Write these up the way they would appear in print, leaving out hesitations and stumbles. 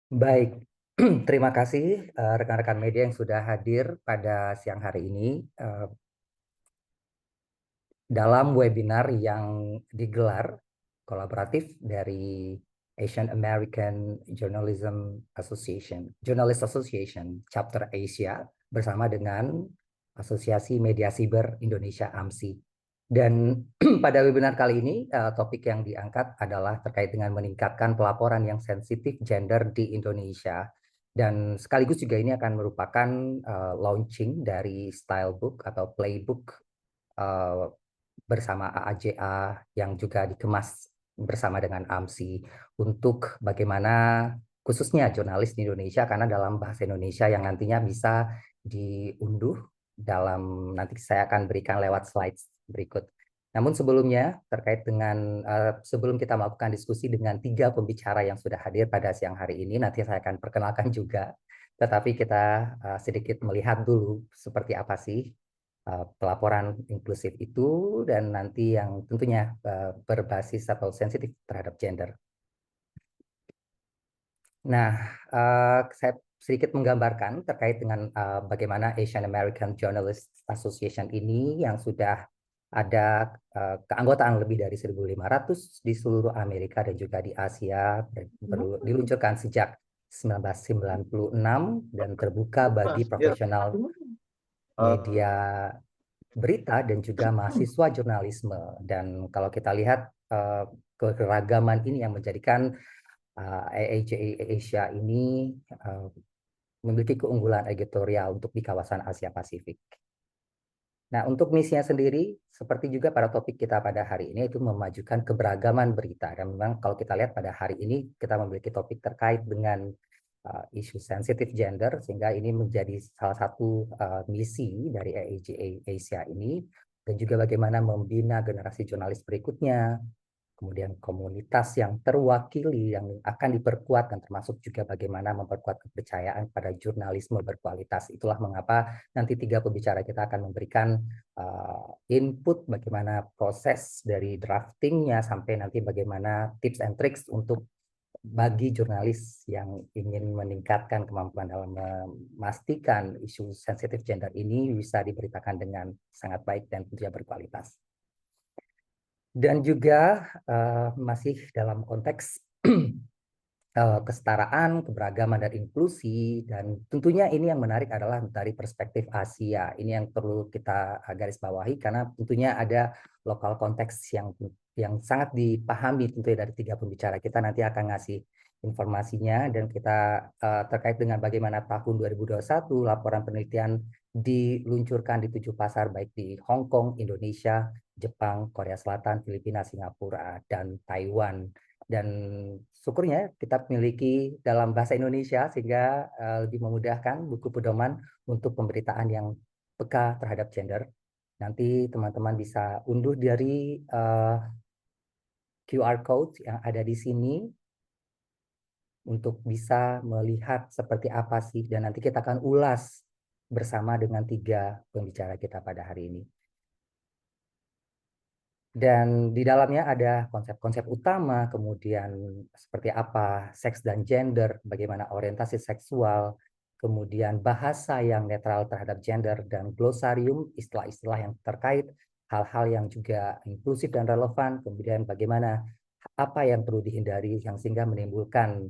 Baik, terima kasih rekan-rekan media yang sudah hadir pada siang hari ini dalam webinar yang digelar kolaboratif dari Asian American Journalist Association, Chapter Asia, bersama dengan Asosiasi Media Siber Indonesia AMSI. Dan pada webinar kali ini, topik yang diangkat adalah terkait dengan meningkatkan pelaporan yang sensitif gender di Indonesia. Dan sekaligus juga ini akan merupakan launching dari Stylebook atau Playbook uh, bersama AAJA yang juga dikemas bersama dengan AMSI untuk bagaimana khususnya jurnalis di Indonesia, karena dalam bahasa Indonesia yang nantinya bisa diunduh dalam, nanti saya akan berikan lewat slides berikut. Namun sebelumnya terkait dengan sebelum kita melakukan diskusi dengan 3 pembicara yang sudah hadir pada siang hari ini, nanti saya akan perkenalkan juga. Tetapi kita sedikit melihat dulu seperti apa sih pelaporan inklusif itu, dan nanti yang tentunya berbasis atau sensitif terhadap gender. Nah, saya sedikit menggambarkan terkait dengan bagaimana Asian American Journalist Association ini yang sudah ada keanggotaan lebih dari 1.500 di seluruh Amerika dan juga di Asia, diluncurkan sejak 1996 dan terbuka bagi profesional media berita dan juga mahasiswa jurnalisme. Dan kalau kita lihat keragaman ini yang menjadikan AAJ Asia ini memiliki keunggulan editorial untuk di kawasan Asia Pasifik. Nah, untuk misinya sendiri, seperti juga pada topik kita pada hari ini, itu memajukan keberagaman berita. Dan memang kalau kita lihat pada hari ini, kita memiliki topik terkait dengan isu sensitif gender, sehingga ini menjadi salah satu misi dari AAJ Asia ini, dan juga bagaimana membina generasi jurnalis berikutnya, kemudian komunitas yang terwakili yang akan diperkuat, dan termasuk juga bagaimana memperkuat kepercayaan pada jurnalisme berkualitas. Itulah mengapa nanti 3 pembicara kita akan memberikan input bagaimana proses dari draftingnya sampai nanti bagaimana tips and tricks untuk bagi jurnalis yang ingin meningkatkan kemampuan dalam memastikan isu sensitif gender ini bisa diberitakan dengan sangat baik dan tentunya berkualitas. Dan juga masih dalam konteks kesetaraan, keberagaman, dan inklusi. Dan tentunya ini yang menarik adalah dari perspektif Asia. Ini yang perlu kita garis bawahi, karena tentunya ada lokal konteks yang sangat dipahami tentunya dari 3 pembicara. Kita nanti akan ngasih informasinya, dan kita terkait dengan bagaimana tahun 2021 laporan penelitian diluncurkan di 7 pasar, baik di Hong Kong, Indonesia, Jepang, Korea Selatan, Filipina, Singapura, dan Taiwan. Dan syukurnya kita memiliki dalam bahasa Indonesia, sehingga lebih memudahkan buku pedoman untuk pemberitaan yang peka terhadap gender. Nanti teman-teman bisa unduh dari QR code yang ada di sini untuk bisa melihat seperti apa sih, dan nanti kita akan ulas bersama dengan 3 pembicara kita pada hari ini. Dan di dalamnya ada konsep-konsep utama, kemudian seperti apa seks dan gender, bagaimana orientasi seksual, kemudian bahasa yang netral terhadap gender, dan glosarium istilah-istilah yang terkait, hal-hal yang juga inklusif dan relevan, kemudian bagaimana apa yang perlu dihindari yang sehingga menimbulkan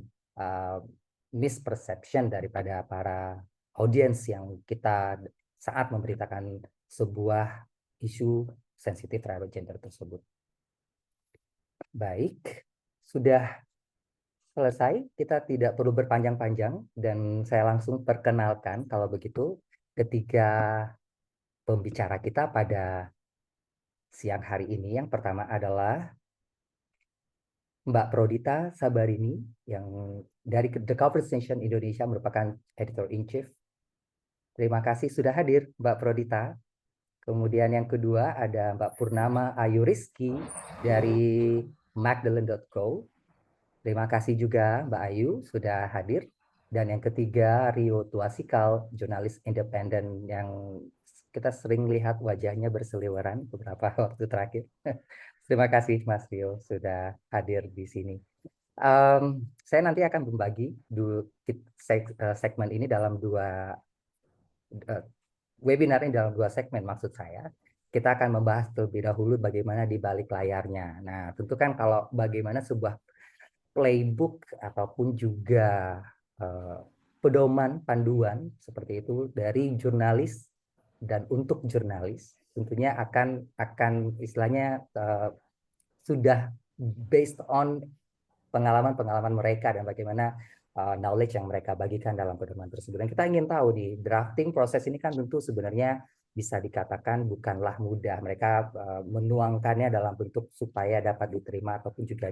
misperception daripada para audiens yang kita saat memberitakan sebuah isu sensitif terhadap gender tersebut. Baik, sudah selesai. Kita tidak perlu berpanjang-panjang, dan saya langsung perkenalkan kalau begitu ketiga pembicara kita pada siang hari ini. Yang pertama adalah Mbak Prodita Sabarini yang dari The Coverage Station Indonesia, merupakan Editor-in-Chief. Terima kasih sudah hadir, Mbak Prodita. Kemudian yang kedua ada Mbak Purnama Ayu Rizky dari Magdalene.co. Terima kasih juga Mbak Ayu sudah hadir. Dan yang ketiga Rio Tuasikal, jurnalis independen yang kita sering lihat wajahnya berseliweran beberapa waktu terakhir. Terima kasih Mas Rio sudah hadir di sini. Saya nanti akan membagi segmen ini dalam dua webinar ini dalam dua segmen maksud saya. Kita akan membahas terlebih dahulu bagaimana di balik layarnya. Nah, tentu kan kalau bagaimana sebuah playbook ataupun juga pedoman panduan seperti itu dari jurnalis dan untuk jurnalis tentunya akan istilahnya sudah based on pengalaman-pengalaman mereka dan bagaimana knowledge yang mereka bagikan dalam pedoman tersebut. Dan kita ingin tahu di drafting proses ini kan tentu sebenarnya bisa dikatakan bukanlah mudah. Mereka menuangkannya dalam bentuk supaya dapat diterima ataupun juga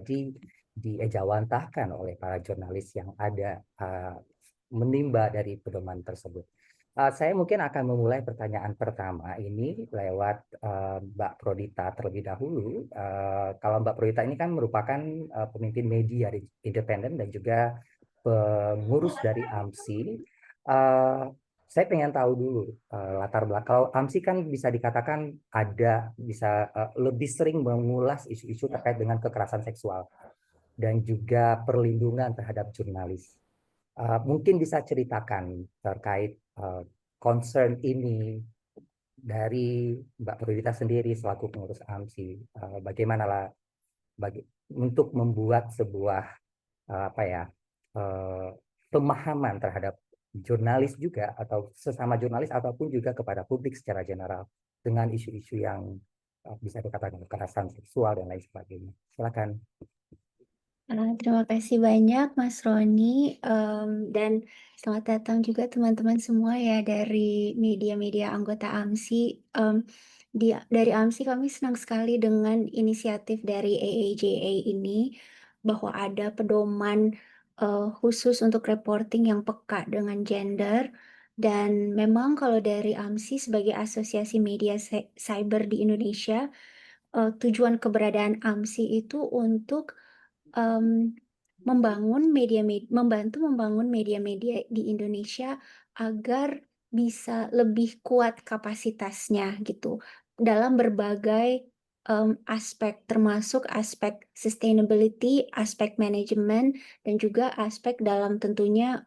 diejawantahkan oleh para jurnalis yang ada menimba dari pedoman tersebut. Saya mungkin akan memulai pertanyaan pertama ini lewat Mbak Prodita terlebih dahulu. Kalau Mbak Prodita ini kan merupakan pemimpin media independen dan juga pengurus dari AMSI. Saya pengen tahu dulu latar belakang. Kalau AMSI kan bisa dikatakan bisa lebih sering mengulas isu-isu terkait dengan kekerasan seksual dan juga perlindungan terhadap jurnalis. Mungkin bisa ceritakan terkait concern ini dari Mbak Prodita sendiri selaku pengurus AMSI. Bagaimana lah untuk membuat sebuah pemahaman terhadap jurnalis juga atau sesama jurnalis ataupun juga kepada publik secara general dengan isu-isu yang bisa dikatakan kekerasan seksual dan lain sebagainya. Silakan. Terima kasih banyak Mas Roni, dan selamat datang juga teman-teman semua ya dari media-media anggota AMSI. Dari AMSI kami senang sekali dengan inisiatif dari AAJA ini, bahwa ada pedoman khusus untuk reporting yang peka dengan gender. Dan memang kalau dari AMSI sebagai Asosiasi Media Cyber di Indonesia, tujuan keberadaan AMSI itu untuk membantu membangun media-media di Indonesia agar bisa lebih kuat kapasitasnya gitu dalam berbagai aspek, termasuk aspek sustainability, aspek manajemen, dan juga aspek dalam tentunya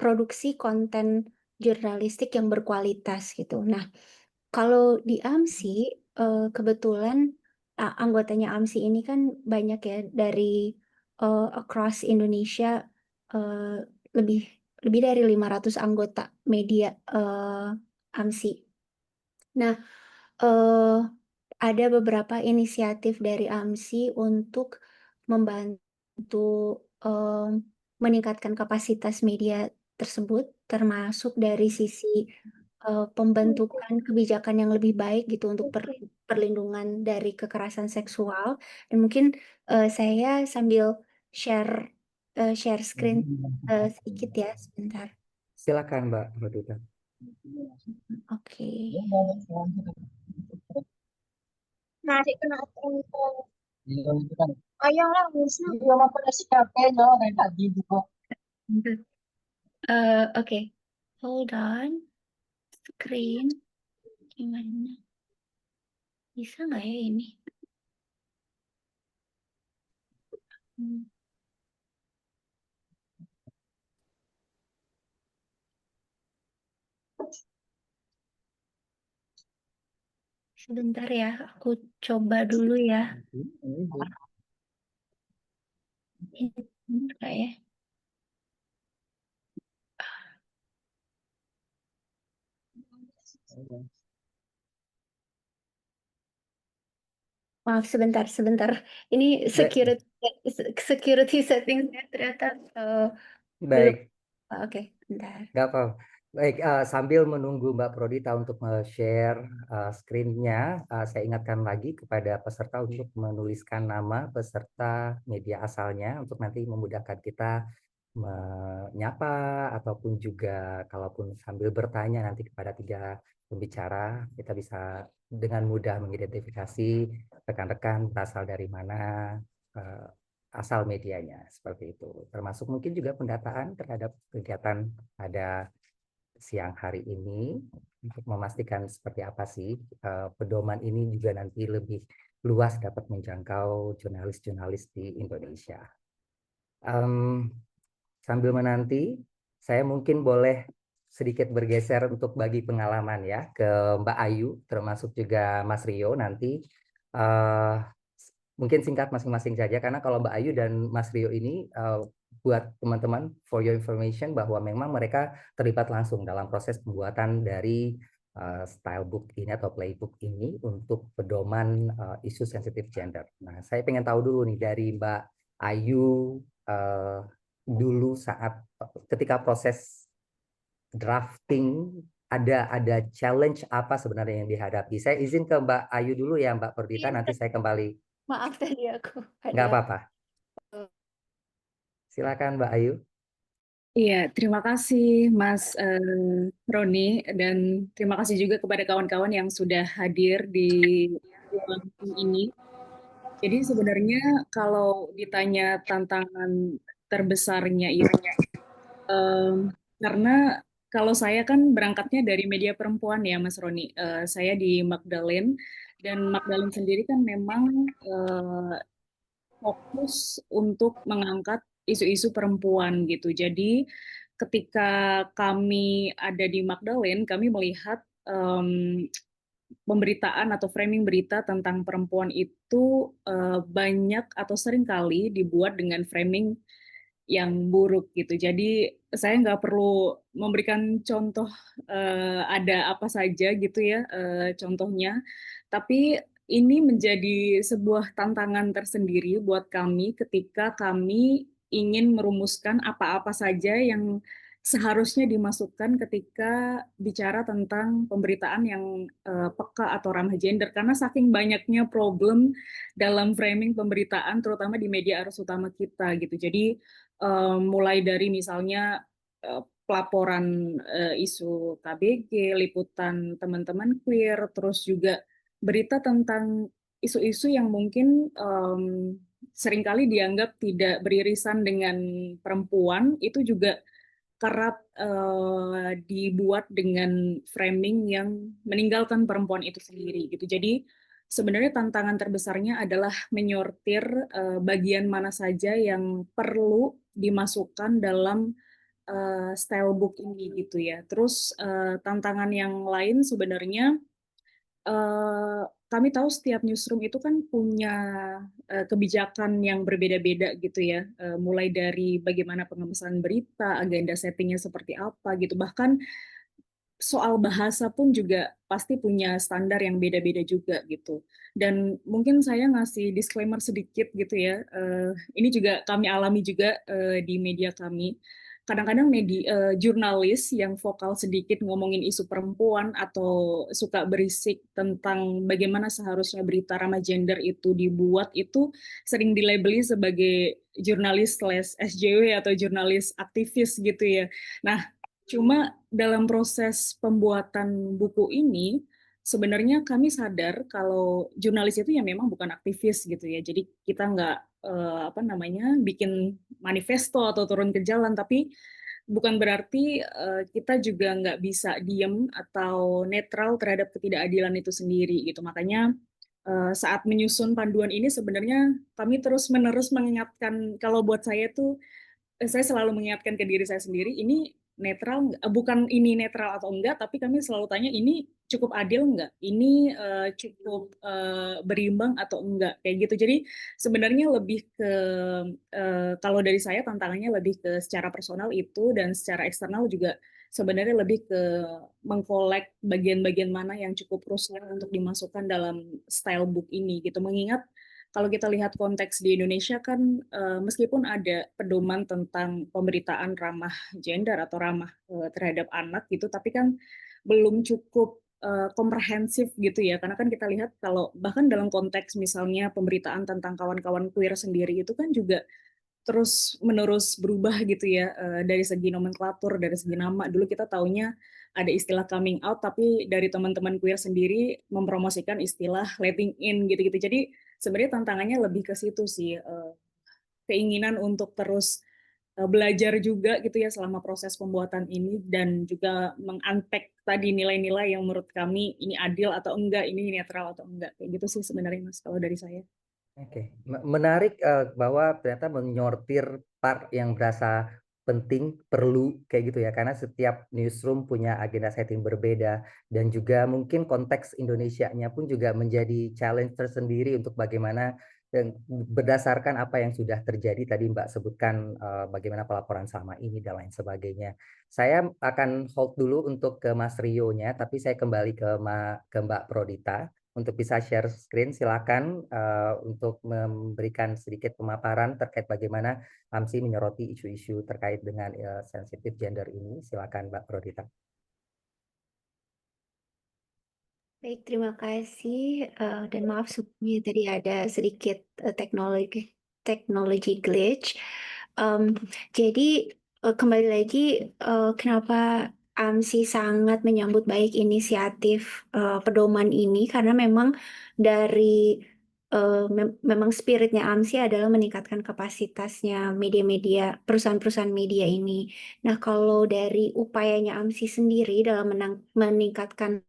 produksi konten jurnalistik yang berkualitas gitu. Nah, kalau di AMSI, kebetulan anggotanya AMSI ini kan banyak ya dari across Indonesia, eh, lebih lebih dari 500 anggota media AMSI. Nah, eh, ada beberapa inisiatif dari AMSI untuk membantu eh, meningkatkan kapasitas media tersebut, termasuk dari sisi pembentukan kebijakan yang lebih baik gitu untuk perlindungan dari kekerasan seksual. Dan mungkin saya sambil share share screen sedikit ya, sebentar. Silakan Mbak Prodita. Oke. Narik kena tempo. Ayolah, musuh belum pada siapa no, dan tadi juga. Oke, hold on. Screen gimana? Bisa nggak ya ini? Hmm. Sebentar ya, aku coba dulu ya. Bener nggak ya? Maaf, sebentar. Ini security settingsnya ternyata belum. Baik, Oke, bentar. nggak apa. Baik, sambil menunggu Mbak Prodita untuk share screen-nya, saya ingatkan lagi kepada peserta untuk menuliskan nama peserta media asalnya untuk nanti memudahkan kita menyapa ataupun juga kalaupun sambil bertanya nanti kepada tiga pembicara, kita bisa dengan mudah mengidentifikasi rekan-rekan berasal dari mana, eh, asal medianya seperti itu. Termasuk mungkin juga pendataan terhadap kegiatan pada siang hari ini untuk memastikan seperti apa sih pedoman ini juga nanti lebih luas dapat menjangkau jurnalis-jurnalis di Indonesia. Em, Sambil menanti, saya mungkin boleh sedikit bergeser untuk bagi pengalaman ya ke Mbak Ayu, termasuk juga Mas Rio nanti. Eh, Mungkin singkat masing-masing saja, karena kalau Mbak Ayu dan Mas Rio ini buat teman-teman, for your information, bahwa memang mereka terlibat langsung dalam proses pembuatan dari style book ini atau playbook ini untuk pedoman isu sensitif gender. Nah, saya pengen tahu dulu nih dari Mbak Ayu, dulu saat ketika proses drafting ada challenge apa sebenarnya yang dihadapi. Saya izin ke Mbak Ayu dulu ya, Mbak Perdita, nanti saya kembali. Maaf tadi aku Nggak ada. apa-apa. Silakan Mbak Ayu. Iya, terima kasih Mas Roni, dan terima kasih juga kepada kawan-kawan yang sudah hadir di ruang ini. Jadi sebenarnya kalau ditanya tantangan terbesarnya itu, karena kalau saya kan berangkatnya dari media perempuan ya Mas Roni, saya di Magdalene, dan Magdalene sendiri kan memang fokus untuk mengangkat isu-isu perempuan gitu. Jadi ketika kami ada di Magdalene, kami melihat pemberitaan atau framing berita tentang perempuan itu banyak atau seringkali dibuat dengan framing yang buruk gitu. Jadi saya nggak perlu memberikan contoh ada apa saja gitu ya contohnya, tapi ini menjadi sebuah tantangan tersendiri buat kami ketika kami ingin merumuskan apa-apa saja yang seharusnya dimasukkan ketika bicara tentang pemberitaan yang peka atau ramah gender, karena saking banyaknya problem dalam framing pemberitaan terutama di media arus utama kita gitu. Jadi mulai dari misalnya pelaporan isu KBG, liputan teman-teman queer, terus juga berita tentang isu-isu yang mungkin seringkali dianggap tidak beririsan dengan perempuan, itu juga kerap dibuat dengan framing yang meninggalkan perempuan itu sendiri gitu. Jadi sebenarnya tantangan terbesarnya adalah menyortir bagian mana saja yang perlu dimasukkan dalam style book ini gitu ya. Terus tantangan yang lain sebenarnya kami tahu setiap newsroom itu kan punya kebijakan yang berbeda-beda gitu ya. Mulai dari bagaimana pengemesan berita, agenda settingnya seperti apa gitu. Bahkan soal bahasa pun juga pasti punya standar yang beda-beda juga gitu. Dan mungkin saya ngasih disclaimer sedikit gitu ya. Ini juga kami alami juga di media kami. Kadang-kadang jurnalis yang vokal sedikit ngomongin isu perempuan atau suka berisik tentang bagaimana seharusnya berita ramah gender itu dibuat, itu sering dilabeli sebagai jurnalis SJW atau jurnalis aktivis gitu ya. Nah, cuma dalam proses pembuatan buku ini, sebenarnya kami sadar kalau jurnalis itu ya memang bukan aktivis gitu ya. Jadi kita nggak apa namanya bikin manifesto atau turun ke jalan, tapi bukan berarti kita juga nggak bisa diem atau netral terhadap ketidakadilan itu sendiri gitu. Makanya saat menyusun panduan ini sebenarnya kami terus-menerus mengingatkan, kalau buat saya tuh saya selalu mengingatkan ke diri saya sendiri, ini netral, bukan ini netral atau enggak, tapi kami selalu tanya, ini cukup adil enggak? Ini cukup berimbang atau enggak? Kayak gitu. Jadi sebenarnya lebih ke, kalau dari saya tantangannya lebih ke secara personal itu, dan secara eksternal juga sebenarnya lebih ke mengkolek bagian-bagian mana yang cukup krusial untuk dimasukkan dalam style book ini gitu. Mengingat kalau kita lihat konteks di Indonesia kan meskipun ada pedoman tentang pemberitaan ramah gender atau ramah terhadap anak gitu, tapi kan belum cukup komprehensif gitu ya. Karena kan kita lihat kalau bahkan dalam konteks misalnya pemberitaan tentang kawan-kawan queer sendiri itu kan juga terus menerus berubah gitu ya, dari segi nomenklatur, dari segi nama. Dulu kita taunya ada istilah coming out, tapi dari teman-teman queer sendiri mempromosikan istilah letting in gitu-gitu. Jadi sebenarnya tantangannya lebih ke situ sih, keinginan untuk terus belajar juga gitu ya selama proses pembuatan ini, dan juga mengunpack tadi nilai-nilai yang menurut kami ini adil atau enggak, ini netral atau enggak, kayak gitu sih sebenarnya Mas kalau dari saya. Oke, menarik bahwa ternyata menyortir part yang berasa penting, perlu kayak gitu ya, karena setiap newsroom punya agenda setting berbeda dan juga mungkin konteks Indonesianya pun juga menjadi challenge tersendiri untuk bagaimana dan berdasarkan apa yang sudah terjadi tadi Mbak sebutkan bagaimana pelaporan sama ini dan lain sebagainya. Saya akan hold dulu untuk ke Mas Rio-nya, tapi saya kembali ke Mbak Prodita. Untuk bisa share screen, silakan untuk memberikan sedikit pemaparan terkait bagaimana AMSI menyoroti isu-isu terkait dengan sensitif gender ini. Silakan Mbak Prodita. Baik, terima kasih. Dan maaf sebelumnya tadi ada sedikit teknologi glitch. Jadi kembali lagi, kenapa AMSI sangat menyambut baik inisiatif pedoman ini, karena memang dari memang spiritnya AMSI adalah meningkatkan kapasitasnya media-media, perusahaan-perusahaan media ini. Nah, kalau dari upayanya AMSI sendiri dalam meningkatkan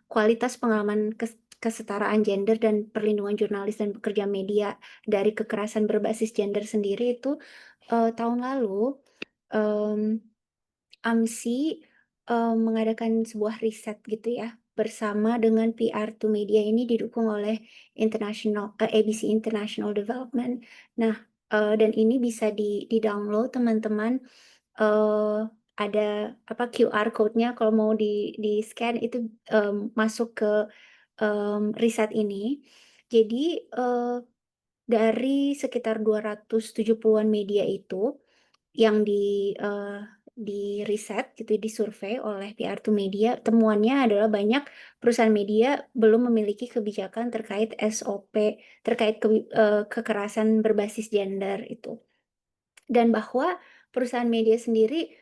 kualitas pengalaman kesetaraan gender dan perlindungan jurnalis dan pekerja media dari kekerasan berbasis gender sendiri itu tahun lalu AMSI mengadakan sebuah riset gitu ya bersama dengan PR2 Media, ini didukung oleh ABC International Development. Nah, dan ini bisa di-download teman-teman. Ada QR code-nya kalau mau di-scan itu masuk ke riset ini. Jadi dari sekitar 270-an media itu yang di-riset gitu, disurvei oleh PR2 Media, temuannya adalah banyak perusahaan media belum memiliki kebijakan terkait SOP terkait kekerasan berbasis gender itu. Dan bahwa perusahaan media sendiri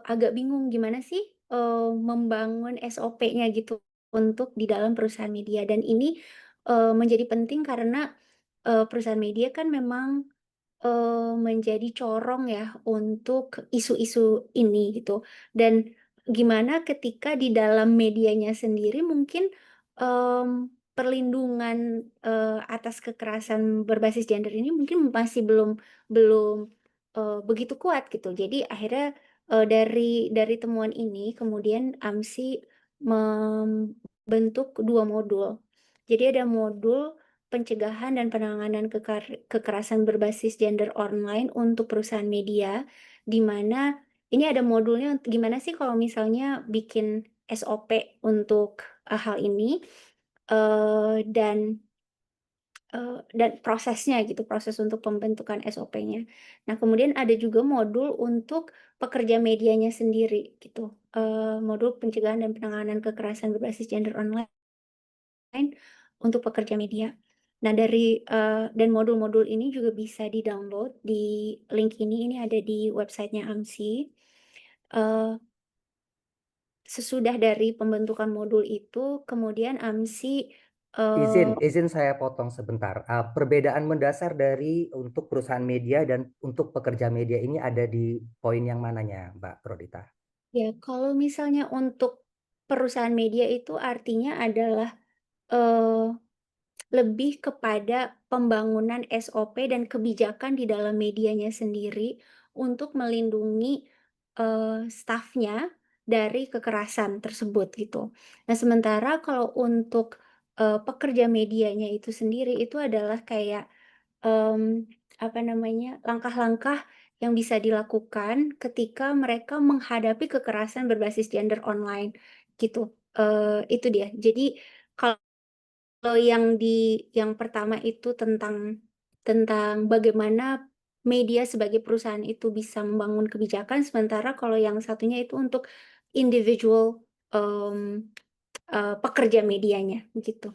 agak bingung gimana sih membangun SOP-nya gitu untuk di dalam perusahaan media, dan ini menjadi penting karena perusahaan media kan memang menjadi corong ya untuk isu-isu ini gitu. Dan gimana ketika di dalam medianya sendiri mungkin perlindungan atas kekerasan berbasis gender ini mungkin masih belum begitu kuat gitu. Jadi akhirnya dari temuan ini kemudian AMSI membentuk 2 modul. Jadi ada modul pencegahan dan penanganan kekerasan berbasis gender online untuk perusahaan media, di mana ini ada modulnya gimana sih kalau misalnya bikin SOP untuk hal ini, dan prosesnya gitu, proses untuk pembentukan SOP-nya. Nah, kemudian ada juga modul untuk pekerja medianya sendiri gitu, modul pencegahan dan penanganan kekerasan berbasis gender online untuk pekerja media. Nah, dan modul-modul ini juga bisa di-download di link ini ada di websitenya AMSI. Sesudah dari pembentukan modul itu, kemudian AMSI Izin saya potong sebentar. Perbedaan mendasar dari untuk perusahaan media dan untuk pekerja media ini ada di poin yang mananya, Mbak Prodita? ya, kalau misalnya untuk perusahaan media itu artinya adalah lebih kepada pembangunan SOP dan kebijakan di dalam medianya sendiri untuk melindungi stafnya dari kekerasan tersebut gitu. Nah, sementara kalau untuk pekerja medianya itu sendiri itu adalah kayak langkah-langkah yang bisa dilakukan ketika mereka menghadapi kekerasan berbasis gender online gitu. Itu dia. Jadi kalau yang pertama itu tentang bagaimana media sebagai perusahaan itu bisa membangun kebijakan, sementara kalau yang satunya itu untuk individual pekerja medianya gitu.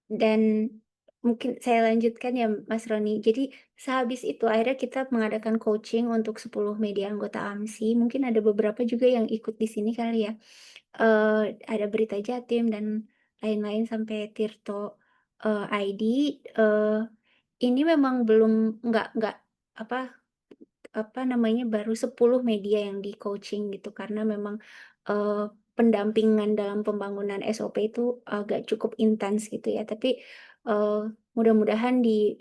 Dan mungkin saya lanjutkan ya Mas Roni. Jadi sehabis itu akhirnya kita mengadakan coaching untuk 10 media anggota AMSI. Mungkin ada beberapa juga yang ikut di sini kali ya. Ada Berita Jatim dan lain-lain sampai Tirto ID. Ini memang belum nggak apa apa namanya, baru 10 media yang di-coaching gitu, karena memang, pendampingan dalam pembangunan SOP itu agak cukup intens gitu ya. Tapi, mudah-mudahan di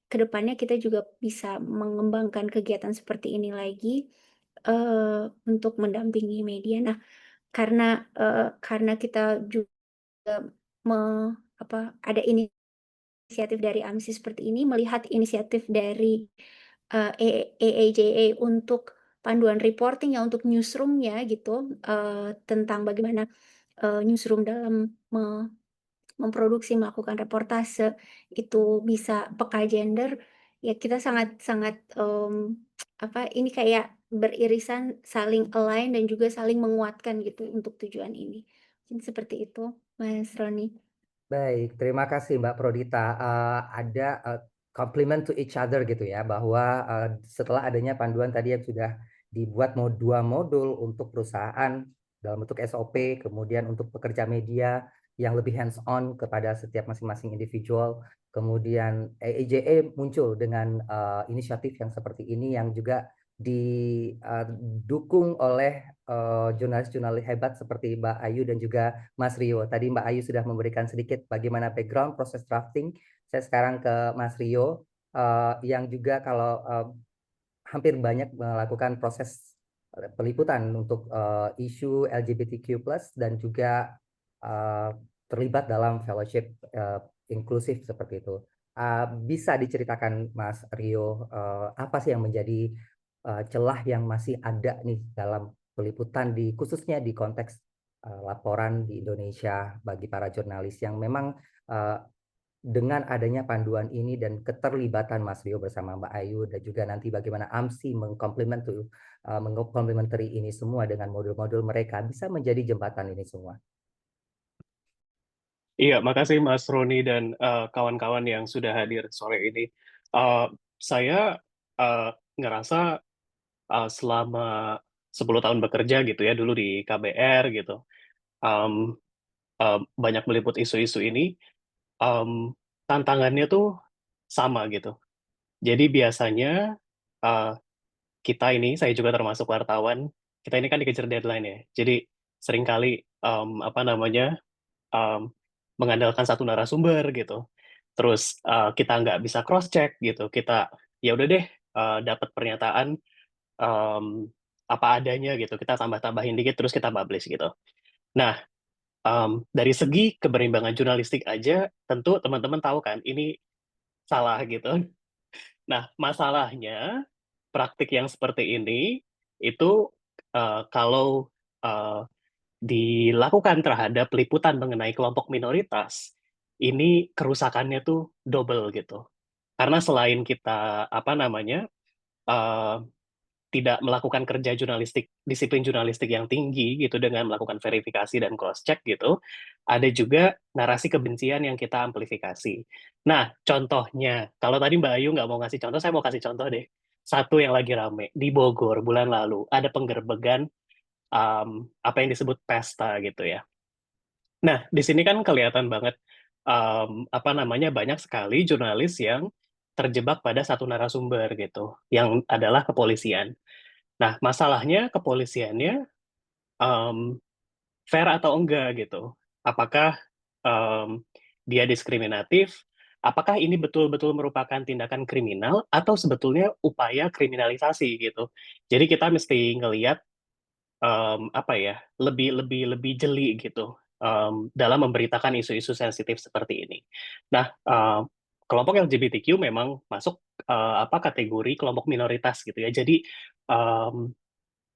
ke depannya kita juga bisa mengembangkan kegiatan seperti ini lagi, untuk mendampingi media. Nah, karena kita juga me ada inisiatif dari AMSI seperti ini, melihat inisiatif dari AAJA untuk panduan reporting ya, untuk newsroom-nya gitu, tentang bagaimana, newsroom dalam memproduksi, melakukan reportase itu bisa peka gender, ya kita sangat sangat, ini kayak beririsan, saling align dan juga saling menguatkan gitu untuk tujuan ini. Mungkin seperti itu, Mas Roni. Baik, terima kasih Mbak Prodita. Ada compliment to each other gitu ya, bahwa setelah adanya panduan tadi yang sudah dibuat 2 modul untuk perusahaan dalam bentuk SOP, kemudian untuk pekerja media yang lebih hands on kepada setiap masing-masing individual, kemudian AAJA muncul dengan inisiatif yang seperti ini yang juga didukung oleh jurnalis-jurnalis hebat seperti Mbak Ayu dan juga Mas Rio. Tadi Mbak Ayu sudah memberikan sedikit bagaimana background proses drafting. Saya sekarang ke Mas Rio, yang juga kalau hampir banyak melakukan proses peliputan untuk isu LGBTQ+ dan juga terlibat dalam fellowship inklusif seperti itu. Bisa diceritakan Mas Rio, apa sih yang menjadi celah yang masih ada nih dalam peliputan khususnya di konteks laporan di Indonesia bagi para jurnalis yang memang dengan adanya panduan ini dan keterlibatan Mas Rio bersama Mbak Ayu dan juga nanti bagaimana AMSI mengkomplementari ini semua dengan modul-modul mereka bisa menjadi jembatan ini semua. Iya, makasih Mas Roni dan kawan-kawan yang sudah hadir sore ini. Saya ngerasa selama 10 tahun bekerja gitu ya, dulu di KBR gitu, banyak meliput isu-isu ini, tantangannya tuh sama gitu. Jadi biasanya kita ini, saya juga termasuk wartawan, kita ini kan dikejar deadline ya. Jadi seringkali mengandalkan satu narasumber gitu. Terus kita nggak bisa cross check gitu. Kita ya udah deh dapat pernyataan apa adanya gitu. Kita tambah-tambahin dikit terus kita publish gitu. Nah, dari segi keberimbangan jurnalistik aja, tentu teman-teman tahu kan ini salah gitu. Nah, masalahnya praktik yang seperti ini itu kalau dilakukan terhadap liputan mengenai kelompok minoritas, ini kerusakannya tuh double gitu. Karena selain kita uh, tidak melakukan kerja jurnalistik, disiplin jurnalistik yang tinggi gitu dengan melakukan verifikasi dan cross check gitu, ada juga narasi kebencian yang kita amplifikasi. Nah, contohnya, kalau tadi Mbak Ayu nggak mau ngasih contoh, saya mau kasih contoh deh. Satu yang lagi rame di Bogor bulan lalu ada penggerbegan apa yang disebut pesta gitu ya. Nah, di sini kan kelihatan banget banyak sekali jurnalis yang terjebak pada satu narasumber gitu, yang adalah kepolisian. Nah, masalahnya kepolisiannya fair atau enggak gitu. Apakah dia diskriminatif? Apakah ini betul-betul merupakan tindakan kriminal atau sebetulnya upaya kriminalisasi gitu? Jadi kita mesti ngelihat lebih jeli gitu dalam memberitakan isu-isu sensitif seperti ini. Nah, kelompok LGBTQ memang masuk kategori kelompok minoritas gitu ya. Jadi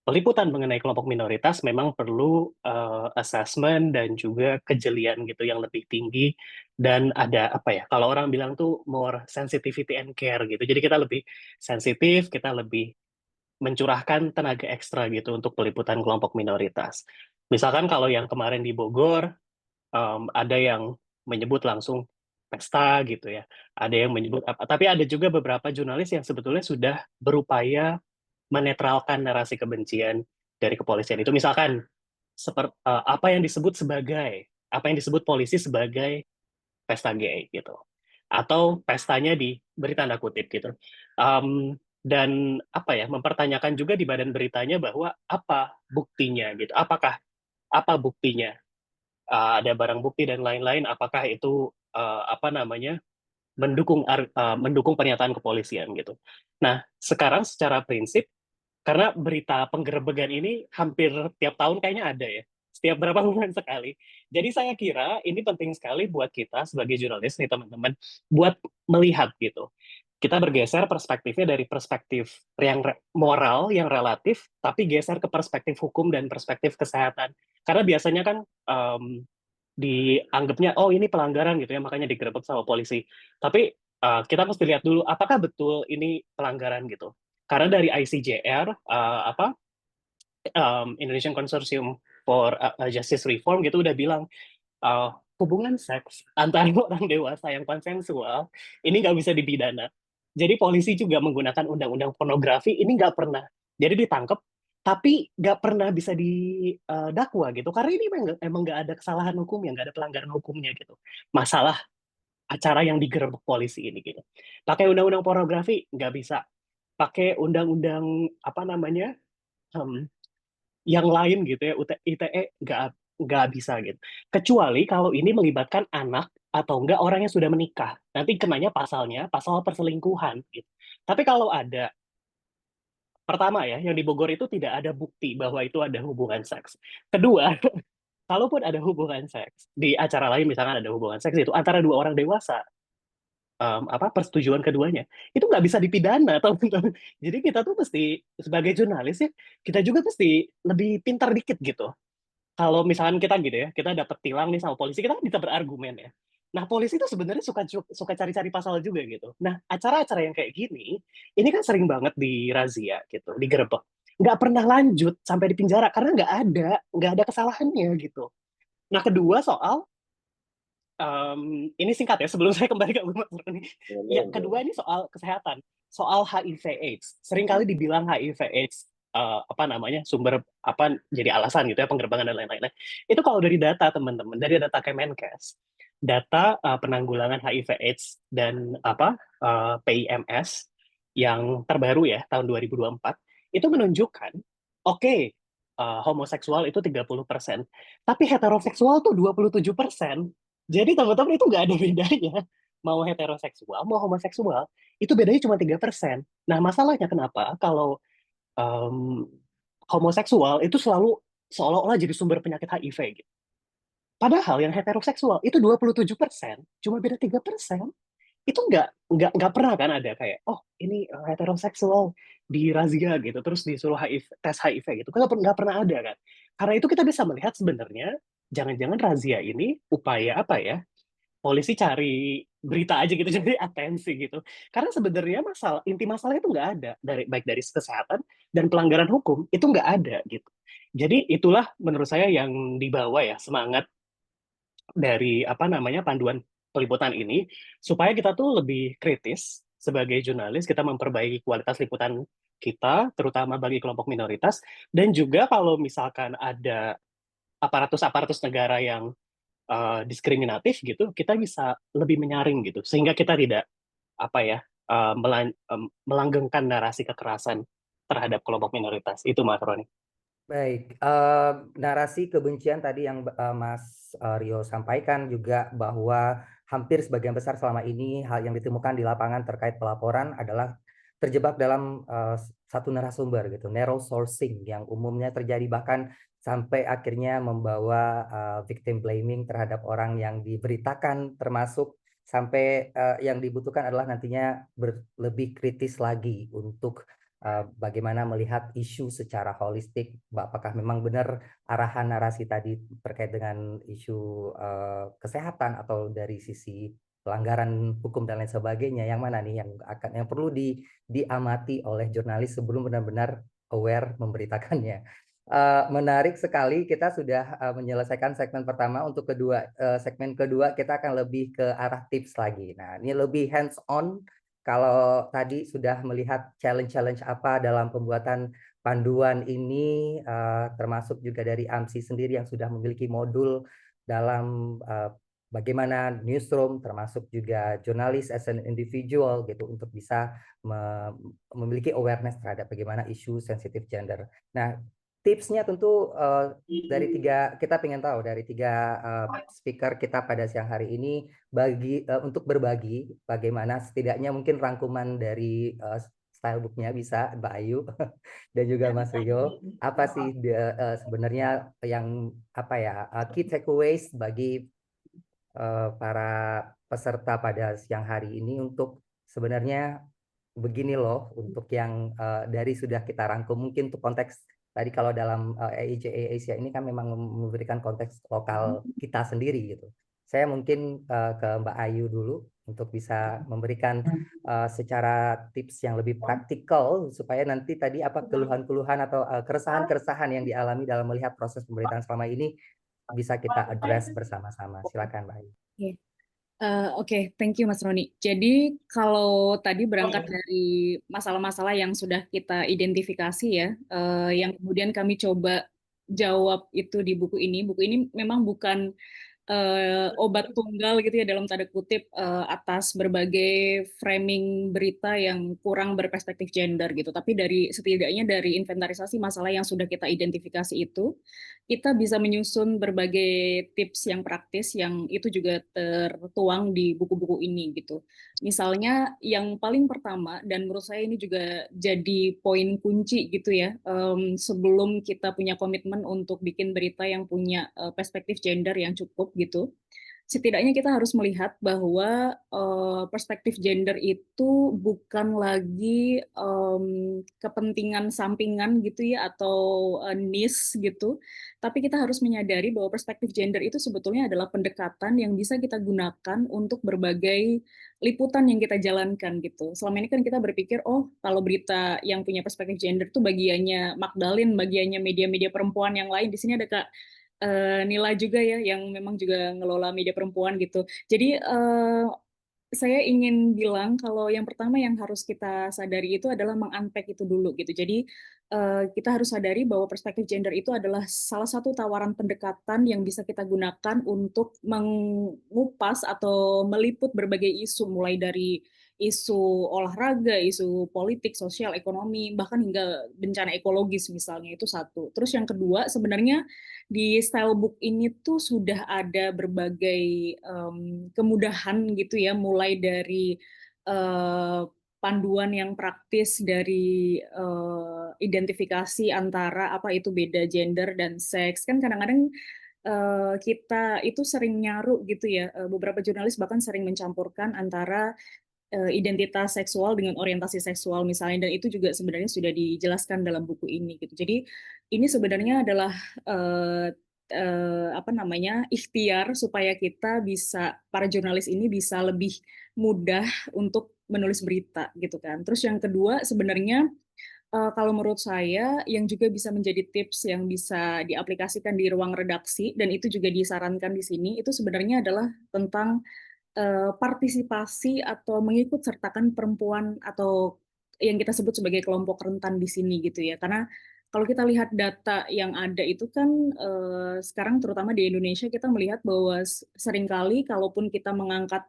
peliputan mengenai kelompok minoritas memang perlu assessment dan juga kejelian gitu yang lebih tinggi dan ada kalau orang bilang tuh more sensitivity and care gitu. Jadi kita lebih sensitif, kita lebih mencurahkan tenaga ekstra gitu untuk peliputan kelompok minoritas. Misalkan kalau yang kemarin di Bogor, ada yang menyebut langsung pesta gitu ya, ada yang menyebut tapi ada juga beberapa jurnalis yang sebetulnya sudah berupaya menetralkan narasi kebencian dari kepolisian itu. Misalkan apa yang disebut polisi sebagai pesta gay gitu. atau pestanya diberi tanda kutip gitu. Dan apa ya, mempertanyakan juga di badan beritanya bahwa apa buktinya gitu, apa buktinya. Ada barang bukti dan lain-lain, apakah itu apa namanya, mendukung pernyataan kepolisian gitu. Nah, sekarang secara prinsip, karena berita penggerebegan ini hampir tiap tahun kayaknya ada ya, setiap berapa bulan sekali. Jadi saya kira ini penting sekali buat kita sebagai jurnalis nih teman-teman, buat melihat gitu. Kita bergeser perspektifnya dari perspektif yang moral, yang relatif, tapi geser ke perspektif hukum dan perspektif kesehatan. Karena biasanya kan dianggapnya, oh ini pelanggaran gitu ya, makanya digerebek sama polisi. Tapi kita mesti lihat dulu, apakah betul ini pelanggaran gitu. Karena dari ICJR, Indonesian Consortium for Justice Reform gitu udah bilang, hubungan seks antara orang dewasa yang konsensual ini nggak bisa dipidana. Jadi polisi juga menggunakan undang-undang pornografi ini nggak pernah. Jadi ditangkap tapi nggak pernah bisa didakwa gitu. Karena ini emang nggak ada kesalahan hukumnya, nggak ada pelanggaran hukumnya gitu. Masalah acara yang digerebek polisi ini gitu. Pakai undang-undang pornografi nggak bisa. Pakai undang-undang apa namanya yang lain gitu ya, ITE nggak bisa gitu. Kecuali kalau ini melibatkan anak atau enggak orang yang sudah menikah. Nanti kenanya pasalnya pasal perselingkuhan gitu. Tapi kalau ada, pertama ya, yang di Bogor itu tidak ada bukti bahwa itu ada hubungan seks. Kedua, kalaupun ada hubungan seks, di acara lain misalkan ada hubungan seks itu antara dua orang dewasa, persetujuan keduanya, itu nggak bisa dipidana, teman-teman. Jadi kita tuh mesti, sebagai jurnalis ya, kita juga mesti lebih pintar dikit gitu. Kalau misalkan kita gitu ya, kita dapat tilang nih sama polisi, kita kan bisa berargumen ya. Nah, polisi itu sebenarnya suka cari-cari pasal juga gitu. Nah, acara-acara yang kayak gini, ini kan sering banget dirazia gitu, digerebek. Nggak pernah lanjut sampai di penjara karena nggak ada kesalahannya gitu. Nah, kedua soal ini singkat ya sebelum saya kembali ke Mas Roni. Yang kedua ini soal kesehatan, soal HIV/AIDS. Seringkali dibilang HIV/AIDS apa namanya sumber apa jadi alasan gitu ya penggerbekan dan lain-lain. Itu kalau dari data teman-teman, dari data Kemenkes, data penanggulangan HIV/AIDS dan PIMS yang terbaru ya tahun 2024 itu menunjukkan oke, homoseksual itu 30%, tapi heteroseksual tuh 27%. Jadi teman-teman itu nggak ada bedanya. Mau heteroseksual, mau homoseksual, itu bedanya cuma 3%. Nah, masalahnya kenapa? Kalau homoseksual itu selalu seolah-olah jadi sumber penyakit HIV gitu. Padahal yang heteroseksual itu 27%, cuma beda 3%. Itu nggak pernah kan ada kayak, oh ini heteroseksual dirazia gitu, terus disuruh tes HIV gitu. Nggak pernah ada kan. Karena itu kita bisa melihat sebenarnya jangan-jangan razia ini upaya apa ya, polisi cari berita aja gitu, jadi atensi gitu. Karena sebenarnya inti masalah itu nggak ada, baik dari kesehatan dan pelanggaran hukum itu nggak ada gitu. Jadi itulah menurut saya yang dibawa ya semangat dari apa namanya panduan peliputan ini, supaya kita tuh lebih kritis sebagai jurnalis, kita memperbaiki kualitas liputan kita, terutama bagi kelompok minoritas, dan juga kalau misalkan ada aparatus-aparatus negara yang diskriminatif gitu, kita bisa lebih menyaring gitu, sehingga kita tidak apa ya melanggengkan narasi kekerasan terhadap kelompok minoritas. Itu Mas Roni. Baik, narasi kebencian tadi yang Mas Rio sampaikan juga bahwa hampir sebagian besar selama ini hal yang ditemukan di lapangan terkait pelaporan adalah terjebak dalam satu narasumber gitu, narrow sourcing yang umumnya terjadi bahkan sampai akhirnya membawa victim blaming terhadap orang yang diberitakan, termasuk sampai yang dibutuhkan adalah nantinya lebih kritis lagi untuk bagaimana melihat isu secara holistik, apakah memang benar arahan narasi tadi terkait dengan isu kesehatan atau dari sisi pelanggaran hukum dan lain sebagainya, yang mana nih yang perlu diamati oleh jurnalis sebelum benar-benar aware memberitakannya. Menarik sekali, kita sudah menyelesaikan segmen pertama. Untuk segmen kedua kita akan lebih ke arah tips lagi. Nah, ini lebih hands on. Kalau tadi sudah melihat challenge-challenge apa dalam pembuatan panduan ini, termasuk juga dari AMSI sendiri yang sudah memiliki modul dalam bagaimana newsroom termasuk juga jurnalis as an individual gitu untuk bisa memiliki awareness terhadap bagaimana isu sensitif gender. Nah, tipsnya tentu dari kita pengen tahu dari tiga speaker kita pada siang hari ini untuk berbagi bagaimana setidaknya mungkin rangkuman dari stylebooknya bisa Mbak Ayu dan juga Mas Rio, apa sih sebenarnya yang key takeaways bagi para peserta pada siang hari ini untuk sebenarnya begini loh untuk yang dari sudah kita rangkum mungkin untuk konteks tadi kalau dalam AIJA Asia ini kan memang memberikan konteks lokal kita sendiri gitu. Saya mungkin ke Mbak Ayu dulu untuk bisa memberikan secara tips yang lebih praktikal supaya nanti tadi apa keluhan-keluhan atau keresahan-keresahan yang dialami dalam melihat proses pemerintahan selama ini bisa kita address bersama-sama. Silakan Mbak Ayu. Oke, thank you Mas Roni. Jadi kalau tadi berangkat dari masalah-masalah yang sudah kita identifikasi ya, yang kemudian kami coba jawab itu di buku ini. Buku ini memang bukan obat tunggal gitu ya dalam tanda kutip atas berbagai framing berita yang kurang berperspektif gender gitu. Tapi setidaknya dari inventarisasi masalah yang sudah kita identifikasi itu, kita bisa menyusun berbagai tips yang praktis yang itu juga tertuang di buku-buku ini gitu. Misalnya yang paling pertama dan menurut saya ini juga jadi poin kunci gitu ya, sebelum kita punya komitmen untuk bikin berita yang punya perspektif gender yang cukup gitu, setidaknya kita harus melihat bahwa perspektif gender itu bukan lagi kepentingan sampingan gitu ya atau niche gitu, tapi kita harus menyadari bahwa perspektif gender itu sebetulnya adalah pendekatan yang bisa kita gunakan untuk berbagai liputan yang kita jalankan gitu. Selama ini kan kita berpikir, oh kalau berita yang punya perspektif gender itu bagiannya Magdalene, bagiannya media-media perempuan yang lain. Di sini ada Kak Nila juga ya yang memang juga ngelola media perempuan gitu. Jadi saya ingin bilang kalau yang pertama yang harus kita sadari itu adalah meng-unpack itu dulu gitu. Jadi kita harus sadari bahwa perspektif gender itu adalah salah satu tawaran pendekatan yang bisa kita gunakan untuk mengupas atau meliput berbagai isu mulai dari isu olahraga, isu politik, sosial, ekonomi, bahkan hingga bencana ekologis misalnya, itu satu. Terus yang kedua, sebenarnya di stylebook ini tuh sudah ada berbagai kemudahan gitu ya, mulai dari panduan yang praktis dari identifikasi antara apa itu beda gender dan seks. Kan kadang-kadang kita itu sering nyaru gitu ya, beberapa jurnalis bahkan sering mencampurkan antara identitas seksual dengan orientasi seksual misalnya, dan itu juga sebenarnya sudah dijelaskan dalam buku ini gitu. Jadi ini sebenarnya adalah ikhtiar supaya kita bisa, para jurnalis ini bisa lebih mudah untuk menulis berita gitu kan. Terus yang kedua sebenarnya kalau menurut saya yang juga bisa menjadi tips yang bisa diaplikasikan di ruang redaksi dan itu juga disarankan di sini itu sebenarnya adalah tentang partisipasi atau mengikut sertakan perempuan atau yang kita sebut sebagai kelompok rentan di sini gitu ya. Karena kalau kita lihat data yang ada itu kan sekarang terutama di Indonesia kita melihat bahwa seringkali kalaupun kita mengangkat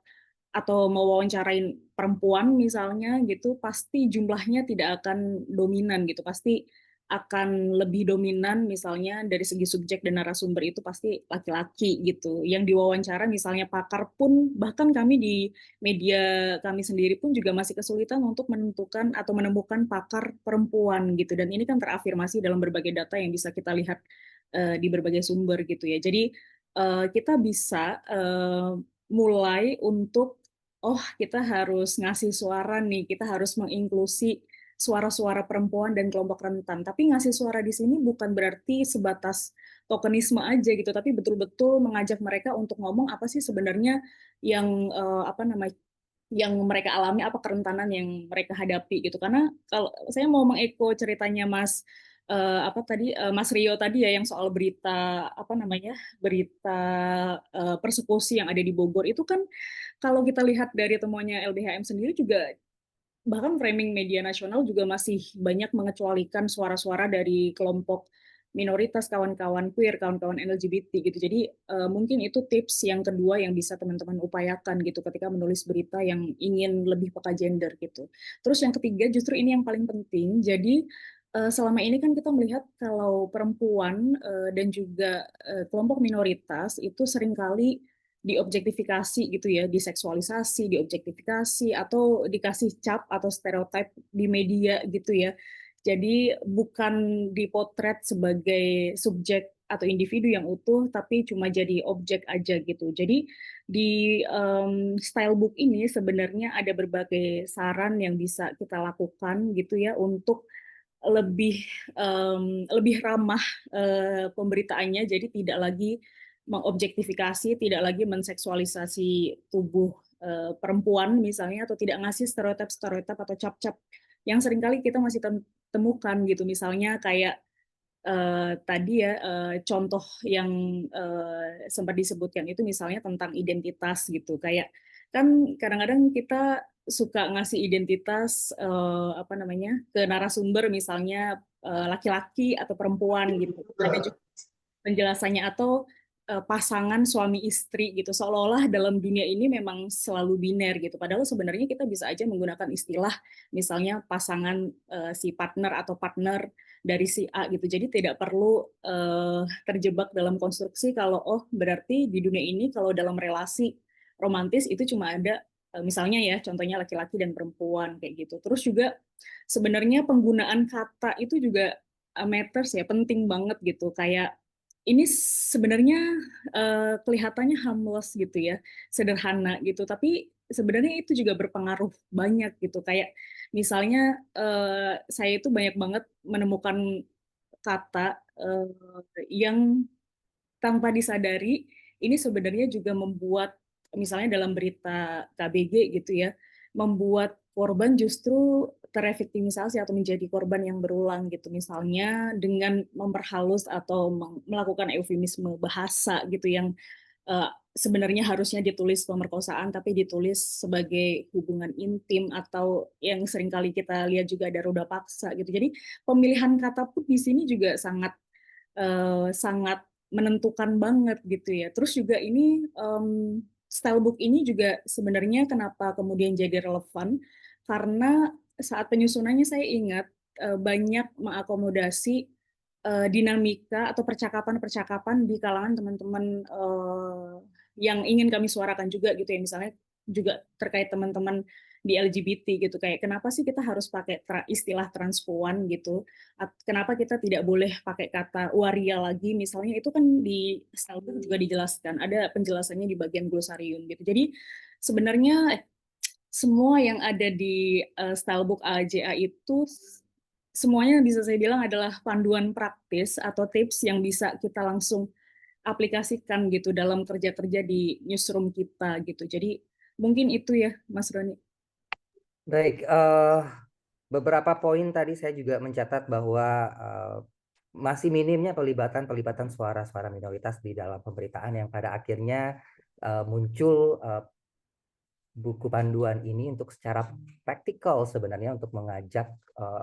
atau mau wawancarain perempuan misalnya gitu, pasti jumlahnya tidak akan dominan gitu, pasti akan lebih dominan misalnya dari segi subjek dan narasumber itu pasti laki-laki gitu. Yang diwawancara misalnya pakar pun, bahkan kami di media kami sendiri pun juga masih kesulitan untuk menentukan atau menemukan pakar perempuan gitu. Dan ini kan terafirmasi dalam berbagai data yang bisa kita lihat di berbagai sumber gitu ya. Jadi kita bisa mulai untuk kita harus ngasih suara nih, kita harus menginklusi suara-suara perempuan dan kelompok rentan. Tapi ngasih suara di sini bukan berarti sebatas tokenisme aja gitu, tapi betul-betul mengajak mereka untuk ngomong apa sih sebenarnya yang yang mereka alami, apa kerentanan yang mereka hadapi gitu. Karena kalau saya mau mengeko ceritanya Mas Rio tadi ya yang soal berita berita persekusi yang ada di Bogor itu kan kalau kita lihat dari temuannya LBHM sendiri juga bahkan framing media nasional juga masih banyak mengecualikan suara-suara dari kelompok minoritas, kawan-kawan queer, kawan-kawan LGBT gitu. Jadi mungkin itu tips yang kedua yang bisa teman-teman upayakan gitu ketika menulis berita yang ingin lebih peka gender gitu. Terus yang ketiga justru ini yang paling penting. Jadi selama ini kan kita melihat kalau perempuan dan juga kelompok minoritas itu seringkali diobjektifikasi gitu ya, diseksualisasi, diobjektifikasi atau dikasih cap atau stereotip di media gitu ya. Jadi bukan dipotret sebagai subjek atau individu yang utuh, tapi cuma jadi objek aja gitu. Jadi di stylebook ini sebenarnya ada berbagai saran yang bisa kita lakukan gitu ya untuk lebih lebih ramah pemberitaannya, jadi tidak lagi mengobjektifikas, tidak lagi menseksualisasi tubuh perempuan misalnya, atau tidak ngasih stereotip-stereotip atau cap-cap yang seringkali kita masih temukan gitu, misalnya kayak tadi ya contoh yang sempat disebutkan itu misalnya tentang identitas gitu, kayak kan kadang-kadang kita suka ngasih identitas apa namanya ke narasumber misalnya laki-laki atau perempuan gitu, ada juga penjelasannya, atau pasangan suami istri gitu, seolah-olah dalam dunia ini memang selalu biner gitu, padahal sebenarnya kita bisa aja menggunakan istilah misalnya pasangan si partner atau partner dari si A gitu. Jadi tidak perlu terjebak dalam konstruksi kalau oh berarti di dunia ini kalau dalam relasi romantis itu cuma ada misalnya ya contohnya laki-laki dan perempuan kayak gitu. Terus juga sebenarnya penggunaan kata itu juga matters ya, penting banget gitu. Kayak ini sebenarnya kelihatannya harmless gitu ya, sederhana gitu, tapi sebenarnya itu juga berpengaruh banyak gitu. Kayak misalnya saya itu banyak banget menemukan kata yang tanpa disadari ini sebenarnya juga membuat misalnya dalam berita KBG gitu ya, membuat korban justru terreviktimisasi atau menjadi korban yang berulang gitu, misalnya dengan memperhalus atau melakukan eufemisme bahasa gitu yang sebenarnya harusnya ditulis pemerkosaan tapi ditulis sebagai hubungan intim, atau yang seringkali kita lihat juga ada roda paksa gitu. Jadi pemilihan kata pun di sini juga sangat sangat menentukan banget gitu ya. Terus juga ini stylebook ini juga sebenarnya kenapa kemudian jadi relevan, karena saat penyusunannya saya ingat banyak mengakomodasi dinamika atau percakapan-percakapan di kalangan teman-teman yang ingin kami suarakan juga gitu ya, misalnya juga terkait teman-teman di LGBT gitu, kayak kenapa sih kita harus pakai istilah transpuan gitu, kenapa kita tidak boleh pakai kata waria lagi misalnya, itu kan di stylebook juga dijelaskan, ada penjelasannya di bagian glosarium gitu. Jadi sebenarnya semua yang ada di stylebook AJA itu semuanya bisa saya bilang adalah panduan praktis atau tips yang bisa kita langsung aplikasikan gitu dalam kerja-kerja di newsroom kita gitu. Jadi mungkin itu ya Mas Roni. Baik, beberapa poin tadi saya juga mencatat bahwa masih minimnya pelibatan suara-suara minoritas di dalam pemberitaan, yang pada akhirnya muncul buku panduan ini untuk secara praktikal sebenarnya untuk mengajak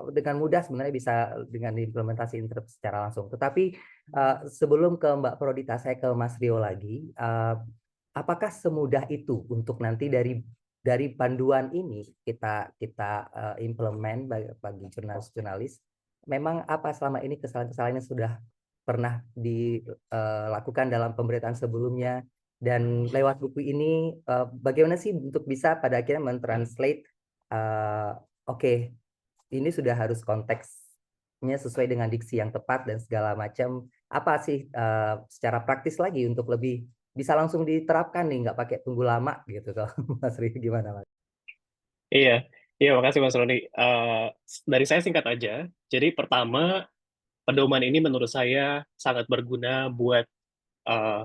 dengan mudah sebenarnya bisa dengan implementasi secara langsung. Tetapi sebelum ke Mbak Prodita, saya ke Mas Rio lagi. Apakah semudah itu untuk nanti dari panduan ini kita implement bagi jurnalis-jurnalis? Memang apa selama ini kesalahan-kesalahan yang sudah pernah dilakukan dalam pemberitaan sebelumnya? Dan lewat buku ini bagaimana sih untuk bisa pada akhirnya mentranslate oke, ini sudah harus konteksnya sesuai dengan diksi yang tepat dan segala macam. Apa sih secara praktis lagi untuk lebih bisa langsung diterapkan nih, nggak pakai tunggu lama gitu. Kalau Mas Ri gimana Mas? Iya, iya, makasih Mas Roni. Dari saya singkat aja. Jadi pertama, pedoman ini menurut saya sangat berguna buat uh,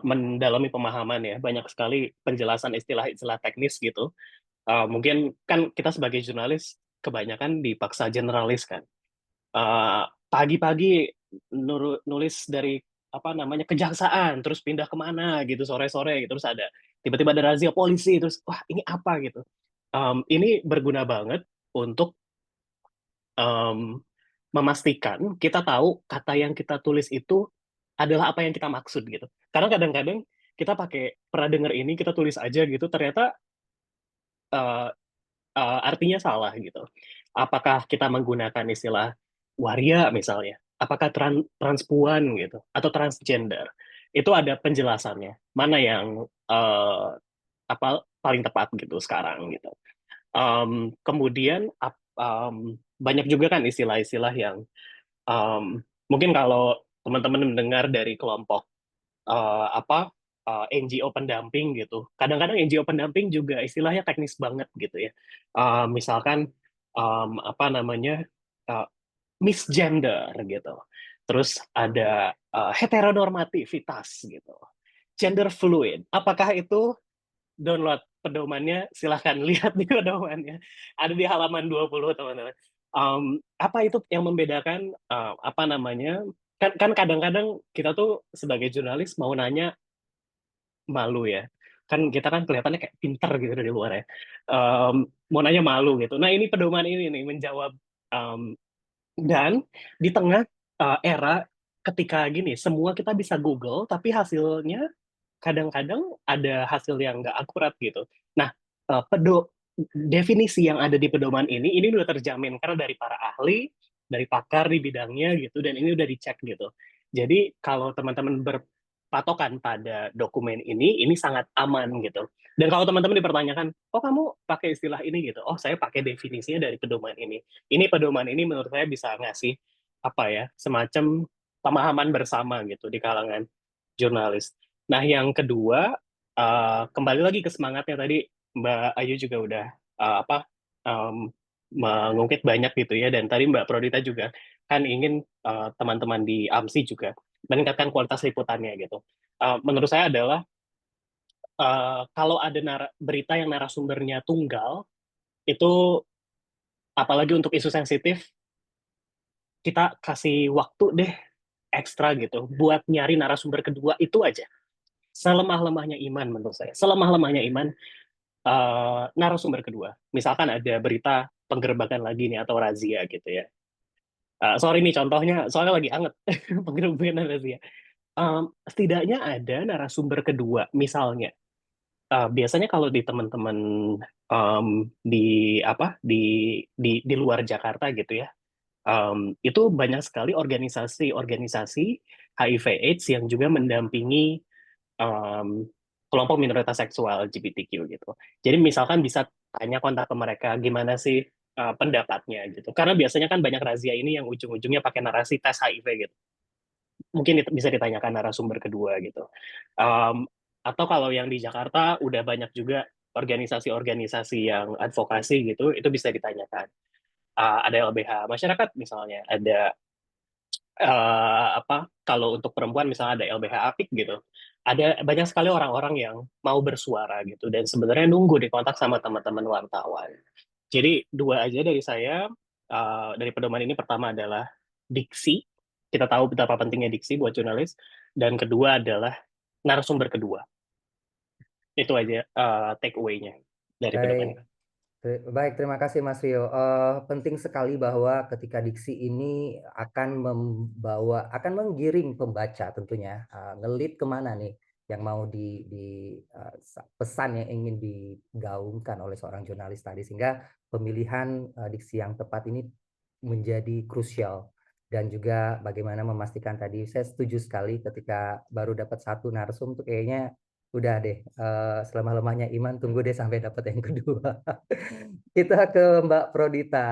mendalami pemahaman ya. Banyak sekali penjelasan istilah-istilah teknis gitu. Mungkin kan kita sebagai jurnalis kebanyakan dipaksa generalis kan. Pagi-pagi nulis dari apa namanya kejaksaan, terus pindah kemana gitu sore-sore gitu, terus ada tiba-tiba ada razia polisi, terus wah ini apa gitu. Ini berguna banget untuk um, memastikan kita tahu kata yang kita tulis itu adalah apa yang kita maksud gitu. Karena kadang-kadang kita pernah dengar ini, kita tulis aja gitu, ternyata uh, artinya salah gitu. Apakah kita menggunakan istilah waria misalnya? Apakah transpuan gitu atau transgender? Itu ada penjelasannya. Mana yang paling tepat gitu sekarang gitu. Kemudian banyak juga kan istilah-istilah yang mungkin kalau teman-teman mendengar dari kelompok NGO pendamping gitu. Kadang-kadang NGO pendamping juga istilahnya teknis banget gitu ya. Misalkan apa namanya uh, misgender gitu. Terus ada heteronormativitas gitu. Gender fluid. Apakah itu download pedomannya? Silahkan lihat di pedomannya. Ada di halaman 20 teman-teman. Apa itu yang membedakan apa namanya? Kan kadang-kadang kita tuh sebagai jurnalis mau nanya malu ya. Kan kita kan kelihatannya kayak pinter gitu dari luar ya. Mau nanya malu gitu. Nah ini pedoman ini nih menjawab dan di tengah era ketika gini semua kita bisa Google tapi hasilnya kadang-kadang ada hasil yang nggak akurat gitu. Nah, definisi yang ada di pedoman ini udah terjamin karena dari para ahli, dari pakar di bidangnya gitu, dan ini udah dicek gitu. Jadi kalau teman-teman berpatokan pada dokumen ini sangat aman gitu. Dan kalau teman-teman dipertanyakan, oh kamu pakai istilah ini gitu, oh saya pakai definisinya dari pedoman ini. Ini pedoman ini menurut saya bisa ngasih apa ya, semacam pemahaman bersama gitu di kalangan jurnalis. Nah, yang kedua, kembali lagi ke semangatnya tadi Mbak Ayu juga udah mengungkit banyak gitu ya, dan tadi Mbak Prodita juga kan ingin teman-teman di AMSI juga meningkatkan kualitas liputannya gitu. Menurut saya adalah kalau ada berita yang narasumbernya tunggal, itu apalagi untuk isu sensitif, kita kasih waktu deh ekstra gitu buat nyari narasumber kedua itu aja. Selemah-lemahnya iman menurut saya. Selemah-lemahnya iman narasumber kedua. Misalkan ada berita penggerebekan lagi nih atau razia gitu ya. Sorry nih contohnya, soalnya lagi anget penggerebekan dan razia. Setidaknya ada narasumber kedua. Misalnya, biasanya kalau di teman-teman di apa di luar Jakarta gitu ya, itu banyak sekali organisasi-organisasi HIV/AIDS yang juga mendampingi um, kelompok minoritas seksual LGBTQ gitu. Jadi misalkan bisa tanya kontak ke mereka gimana sih pendapatnya gitu. Karena biasanya kan banyak razia ini yang ujung-ujungnya pakai narasi tes HIV gitu. Mungkin bisa ditanyakan narasumber kedua gitu. Um, atau kalau yang di Jakarta udah banyak juga organisasi-organisasi yang advokasi gitu, itu bisa ditanyakan. Ada LBH masyarakat misalnya, ada kalau untuk perempuan misalnya ada LBH Apik gitu, ada banyak sekali orang-orang yang mau bersuara gitu dan sebenarnya nunggu di kontak sama teman-teman wartawan. Jadi dua aja dari saya dari pedoman ini. Pertama adalah diksi, kita tahu betapa pentingnya diksi buat jurnalis, dan kedua adalah narasumber kedua. Itu aja take away-nya dari pedoman Baik. ini. Baik, terima kasih Mas Rio. Penting sekali bahwa ketika diksi ini akan menggiring pembaca tentunya, ngelit kemana nih yang mau pesan yang ingin digaungkan oleh seorang jurnalis tadi, sehingga pemilihan diksi yang tepat ini menjadi krusial. Dan juga bagaimana memastikan tadi, saya setuju sekali ketika baru dapat satu narsum tuh kayaknya udah deh, selemah-lemahnya iman, tunggu deh sampai dapat yang kedua. Kita ke Mbak Prodita.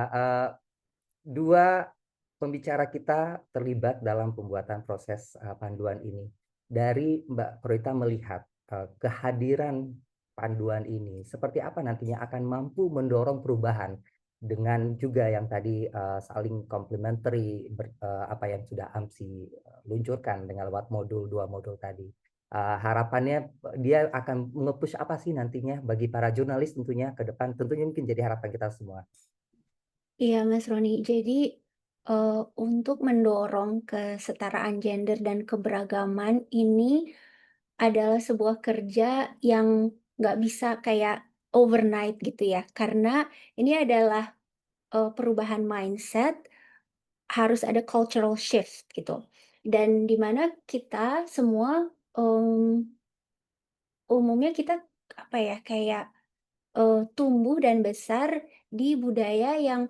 Dua pembicara kita terlibat dalam pembuatan proses panduan ini. Dari Mbak Prodita melihat kehadiran panduan ini, seperti apa nantinya akan mampu mendorong perubahan dengan juga yang tadi saling complementary apa yang sudah AMSI luncurkan dengan lewat dua modul tadi. Harapannya dia akan nge-push apa sih nantinya bagi para jurnalis tentunya ke depan, tentunya mungkin jadi harapan kita semua. Iya, Mas Roni. Jadi, untuk mendorong kesetaraan gender dan keberagaman ini adalah sebuah kerja yang nggak bisa kayak overnight gitu ya. Karena ini adalah perubahan mindset harus ada cultural shift gitu. Dan di mana kita semua umumnya kita apa ya kayak tumbuh dan besar di budaya yang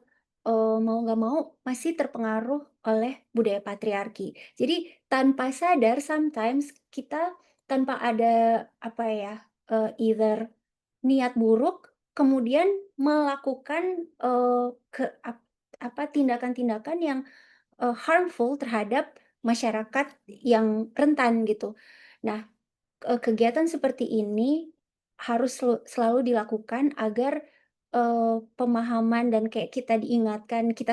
mau nggak mau masih terpengaruh oleh budaya patriarki. Jadi tanpa sadar sometimes kita tanpa ada apa ya either niat buruk kemudian melakukan apa tindakan-tindakan yang harmful terhadap masyarakat yang rentan gitu. Nah, kegiatan seperti ini harus selalu dilakukan agar pemahaman dan kayak kita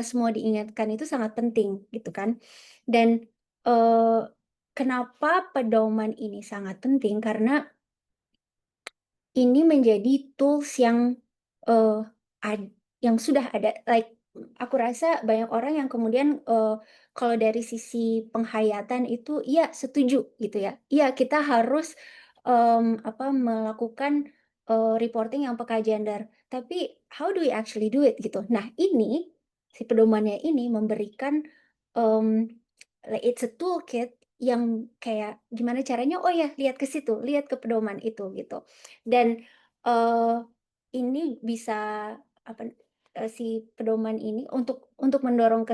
semua diingatkan itu sangat penting gitu kan. Dan eh, kenapa pedoman ini sangat penting? Karena ini menjadi tools yang eh, yang sudah ada. Like aku rasa banyak orang yang kemudian kalau dari sisi penghayatan itu ya setuju gitu ya. Iya kita harus melakukan reporting yang peka gender. Tapi how do we actually do it gitu. Nah ini si pedomannya ini memberikan like it's a toolkit yang kayak gimana caranya oh ya lihat ke situ lihat ke pedoman itu gitu dan eh ini bisa apa si pedoman ini untuk mendorong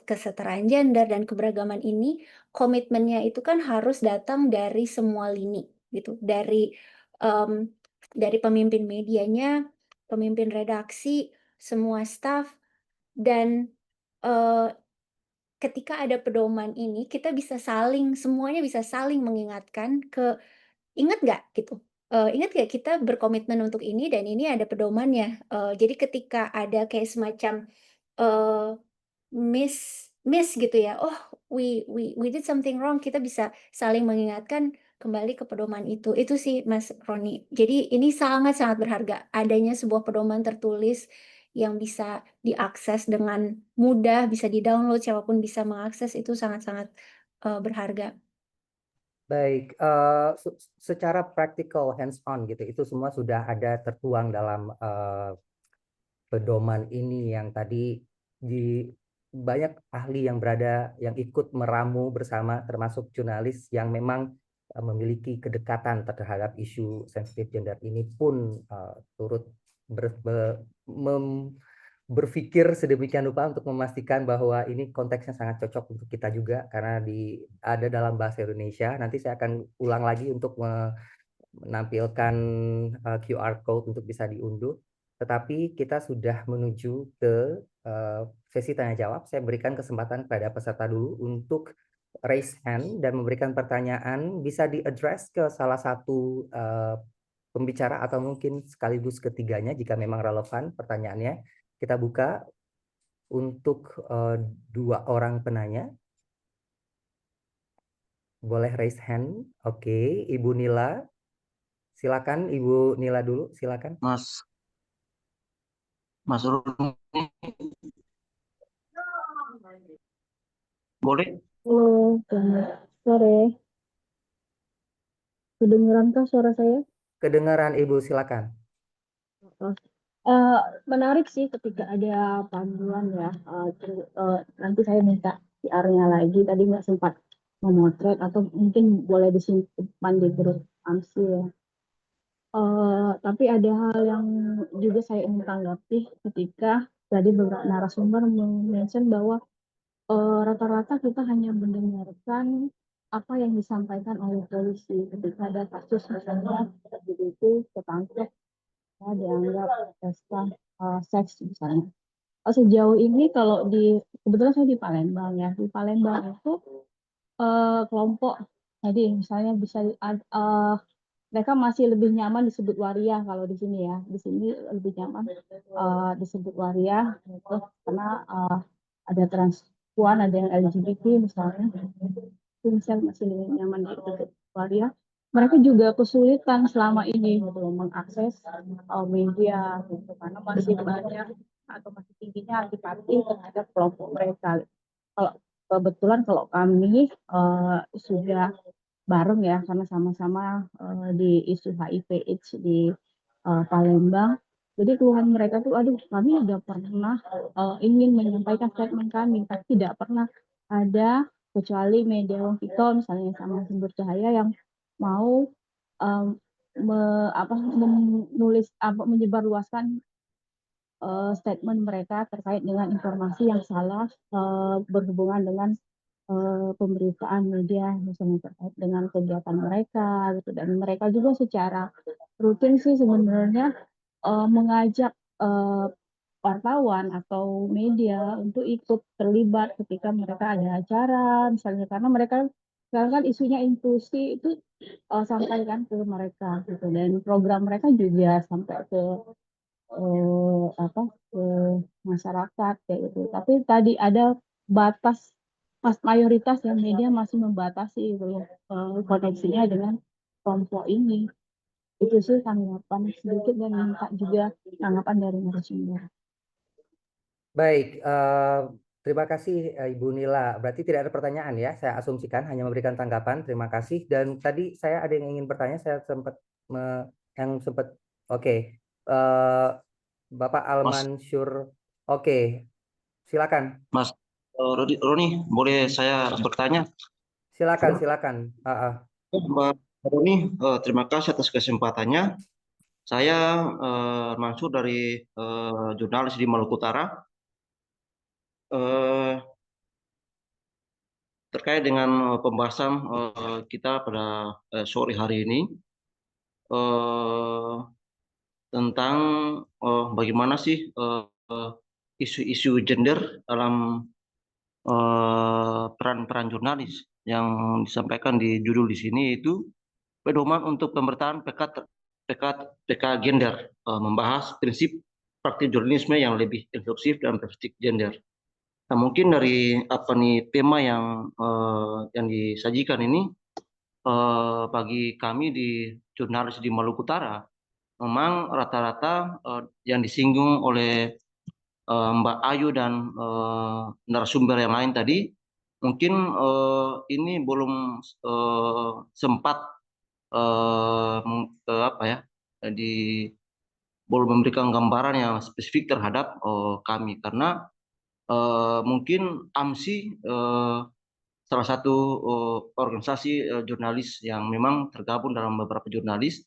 kesetaraan gender dan keberagaman ini komitmennya itu kan harus datang dari semua lini gitu em, dari pemimpin medianya pemimpin redaksi semua staff dan eh, ketika ada pedoman ini kita bisa semuanya bisa saling mengingatkan ingat nggak gitu. Ingat nggak kita berkomitmen untuk ini dan ini ada pedomannya. Jadi ketika ada kayak semacam eh, miss gitu ya. Oh, we did something wrong. Kita bisa saling mengingatkan kembali ke pedoman itu. Itu sih Mas Roni. Jadi ini sangat-sangat berharga. Adanya sebuah pedoman tertulis yang bisa diakses dengan mudah, bisa di-download, siapapun bisa mengakses itu sangat-sangat berharga. Baik, secara practical hands-on gitu, itu semua sudah ada tertuang dalam pedoman ini yang tadi di banyak ahli yang ikut meramu bersama, termasuk jurnalis yang memang memiliki kedekatan terhadap isu sensitif gender ini pun turut berpikir sedemikian rupa untuk memastikan bahwa ini konteksnya sangat cocok untuk kita juga karena ada dalam bahasa Indonesia. Nanti saya akan ulang lagi untuk menampilkan QR code untuk bisa diunduh. Tetapi kita sudah menuju ke sesi tanya jawab. Saya berikan kesempatan kepada peserta dulu untuk raise hand dan memberikan pertanyaan, bisa di-address ke salah satu pembicara atau mungkin sekaligus ketiganya jika memang relevan pertanyaannya. Kita buka untuk 2 orang penanya. Boleh raise hand. Oke, Ibu Nila. Silakan Ibu Nila dulu, silakan. Mas Roni, boleh? Halo, selamat sore. Kedengeran suara saya? Kedengaran Ibu, silakan. Menarik sih ketika ada panduan ya. Nanti saya minta PR-nya lagi. Tadi nggak sempat memotret atau mungkin boleh disimpan di grup AMSI ya. Tapi ada hal yang juga saya ingin tanggapi ketika tadi beberapa narasumber mention bahwa rata-rata kita hanya mendengarkan apa yang disampaikan oleh polisi ketika ada kasus misalnya itu ketangkep ya, dianggap pesta seks misalnya. Sejauh ini kalau kebetulan saya di Palembang ya, di Palembang itu kelompok tadi misalnya bisa mereka masih lebih nyaman disebut waria kalau di sini ya, di sini lebih nyaman disebut waria gitu, karena ada transpuan, ada yang LGBT misalnya, itu misalnya masih lebih nyaman disebut waria. Mereka juga kesulitan selama ini gitu, mengakses media gitu, karena masih banyak atau masih tingginya antipati terhadap kelompok mereka. Kalau kebetulan kalau kami sudah bareng ya karena sama-sama di isu HIV/AIDS di Palembang, Jadi keluhan mereka tuh, aduh kami udah pernah ingin menyampaikan statement kami, tapi tidak pernah ada kecuali media Wong Kito misalnya sama Sumber Cahaya yang mau um, menulis menyebarluaskan statement mereka terkait dengan informasi yang salah berhubungan dengan pemberitaan media misalnya terkait dengan kegiatan mereka gitu, dan mereka juga secara rutin sih sebenarnya mengajak wartawan atau media untuk ikut terlibat ketika mereka ada acara misalnya, karena mereka sekarang kan isunya inklusi itu sampaikan ke mereka gitu, dan program mereka juga sampai ke ke masyarakat kayak gitu. Tapi tadi ada batas, mayoritas yang media masih membatasi gitu loh, koneksinya dengan kelompok ini. Itu sih tanggapan sedikit, dan minta juga tanggapan dari narasumber. Baik, terima kasih Ibu Nila. Berarti tidak ada pertanyaan ya, saya asumsikan hanya memberikan tanggapan. Terima kasih. Dan tadi saya ada yang ingin bertanya, saya sempat oke. Bapak Mas, Almansur, oke, silakan. Mas Roni, boleh saya bertanya? Silakan. Mbak Roni, terima kasih atas kesempatannya. Saya Mansur dari jurnalis di Maluku Utara. Terkait dengan pembahasan kita pada sore hari ini tentang bagaimana sih isu-isu gender dalam peran-peran jurnalis yang disampaikan di judul di sini, itu pedoman untuk pemberitaan PK gender, membahas prinsip praktik jurnalisme yang lebih inklusif dan perspektif gender. Nah, mungkin dari apa nih tema yang disajikan ini, bagi kami di jurnalis di Maluku Utara, memang rata-rata yang disinggung oleh Mbak Ayu dan narasumber yang lain tadi, mungkin ini belum sempat belum memberikan gambaran yang spesifik terhadap kami, karena mungkin AMSI salah satu organisasi jurnalis yang memang tergabung dalam beberapa jurnalis,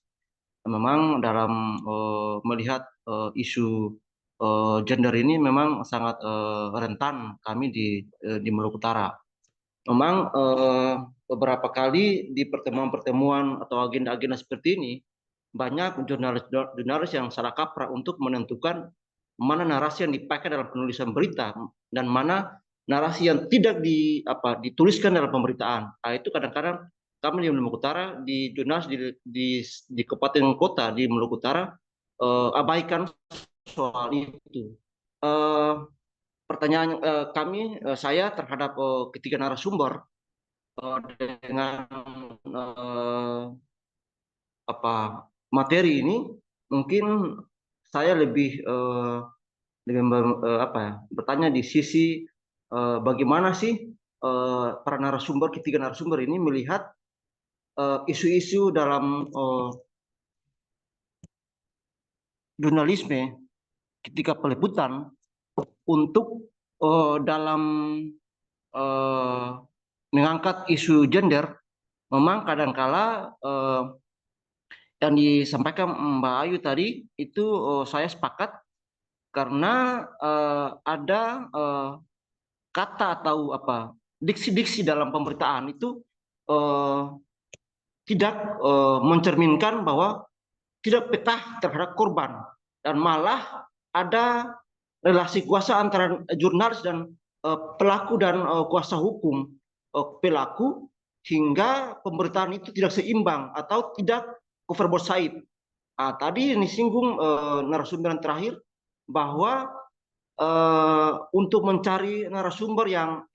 memang dalam melihat isu gender ini memang sangat rentan kami di Maluku Utara. Memang beberapa kali di pertemuan-pertemuan atau agenda-agenda seperti ini, banyak jurnalis yang salah kaprah untuk menentukan mana narasi yang dipakai dalam penulisan berita dan mana narasi yang tidak dituliskan dalam pemberitaan. Nah, itu kadang-kadang kami di Maluku Utara, di jurnalis di kabupaten kota di Maluku Utara abaikan soal itu. Pertanyaan saya terhadap ketiga narasumber dengan materi ini, mungkin saya lebih bertanya di sisi bagaimana sih para ketiga narasumber ini melihat isu-isu dalam jurnalisme ketika peliputan untuk dalam mengangkat isu gender. Memang kadangkala yang disampaikan Mbak Ayu tadi itu saya sepakat, karena ada kata atau diksi-diksi dalam pemberitaan itu tidak mencerminkan bahwa tidak peka terhadap korban, dan malah ada relasi kuasa antara jurnalis dan pelaku dan kuasa hukum pelaku, hingga pemberitaan itu tidak seimbang atau tidak cover both side. Tadi yang disinggung narasumber yang terakhir, bahwa untuk mencari narasumber yang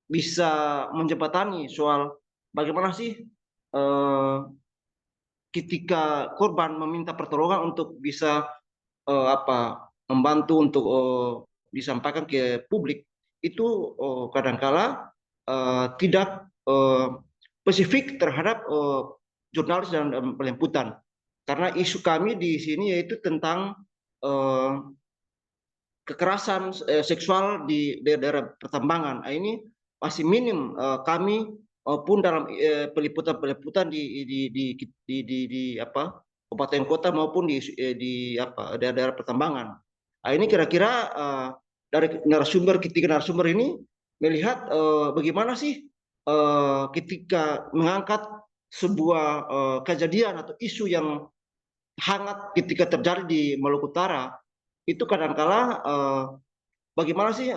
bisa menjembatani soal bagaimana sih ketika korban meminta pertolongan untuk bisa membantu untuk disampaikan ke publik, itu kadangkala tidak spesifik terhadap jurnalis dan peliputan. karena isu kami di sini yaitu tentang kekerasan seksual di daerah pertambangan. Ini masih minim kami pun dalam peliputan di apa kabupaten kota maupun di apa daerah pertambangan. Ini kira-kira dari ketiga narasumber ini melihat bagaimana sih ketika mengangkat sebuah kejadian atau isu yang hangat ketika terjadi di Maluku Utara, itu kadangkala bagaimana sih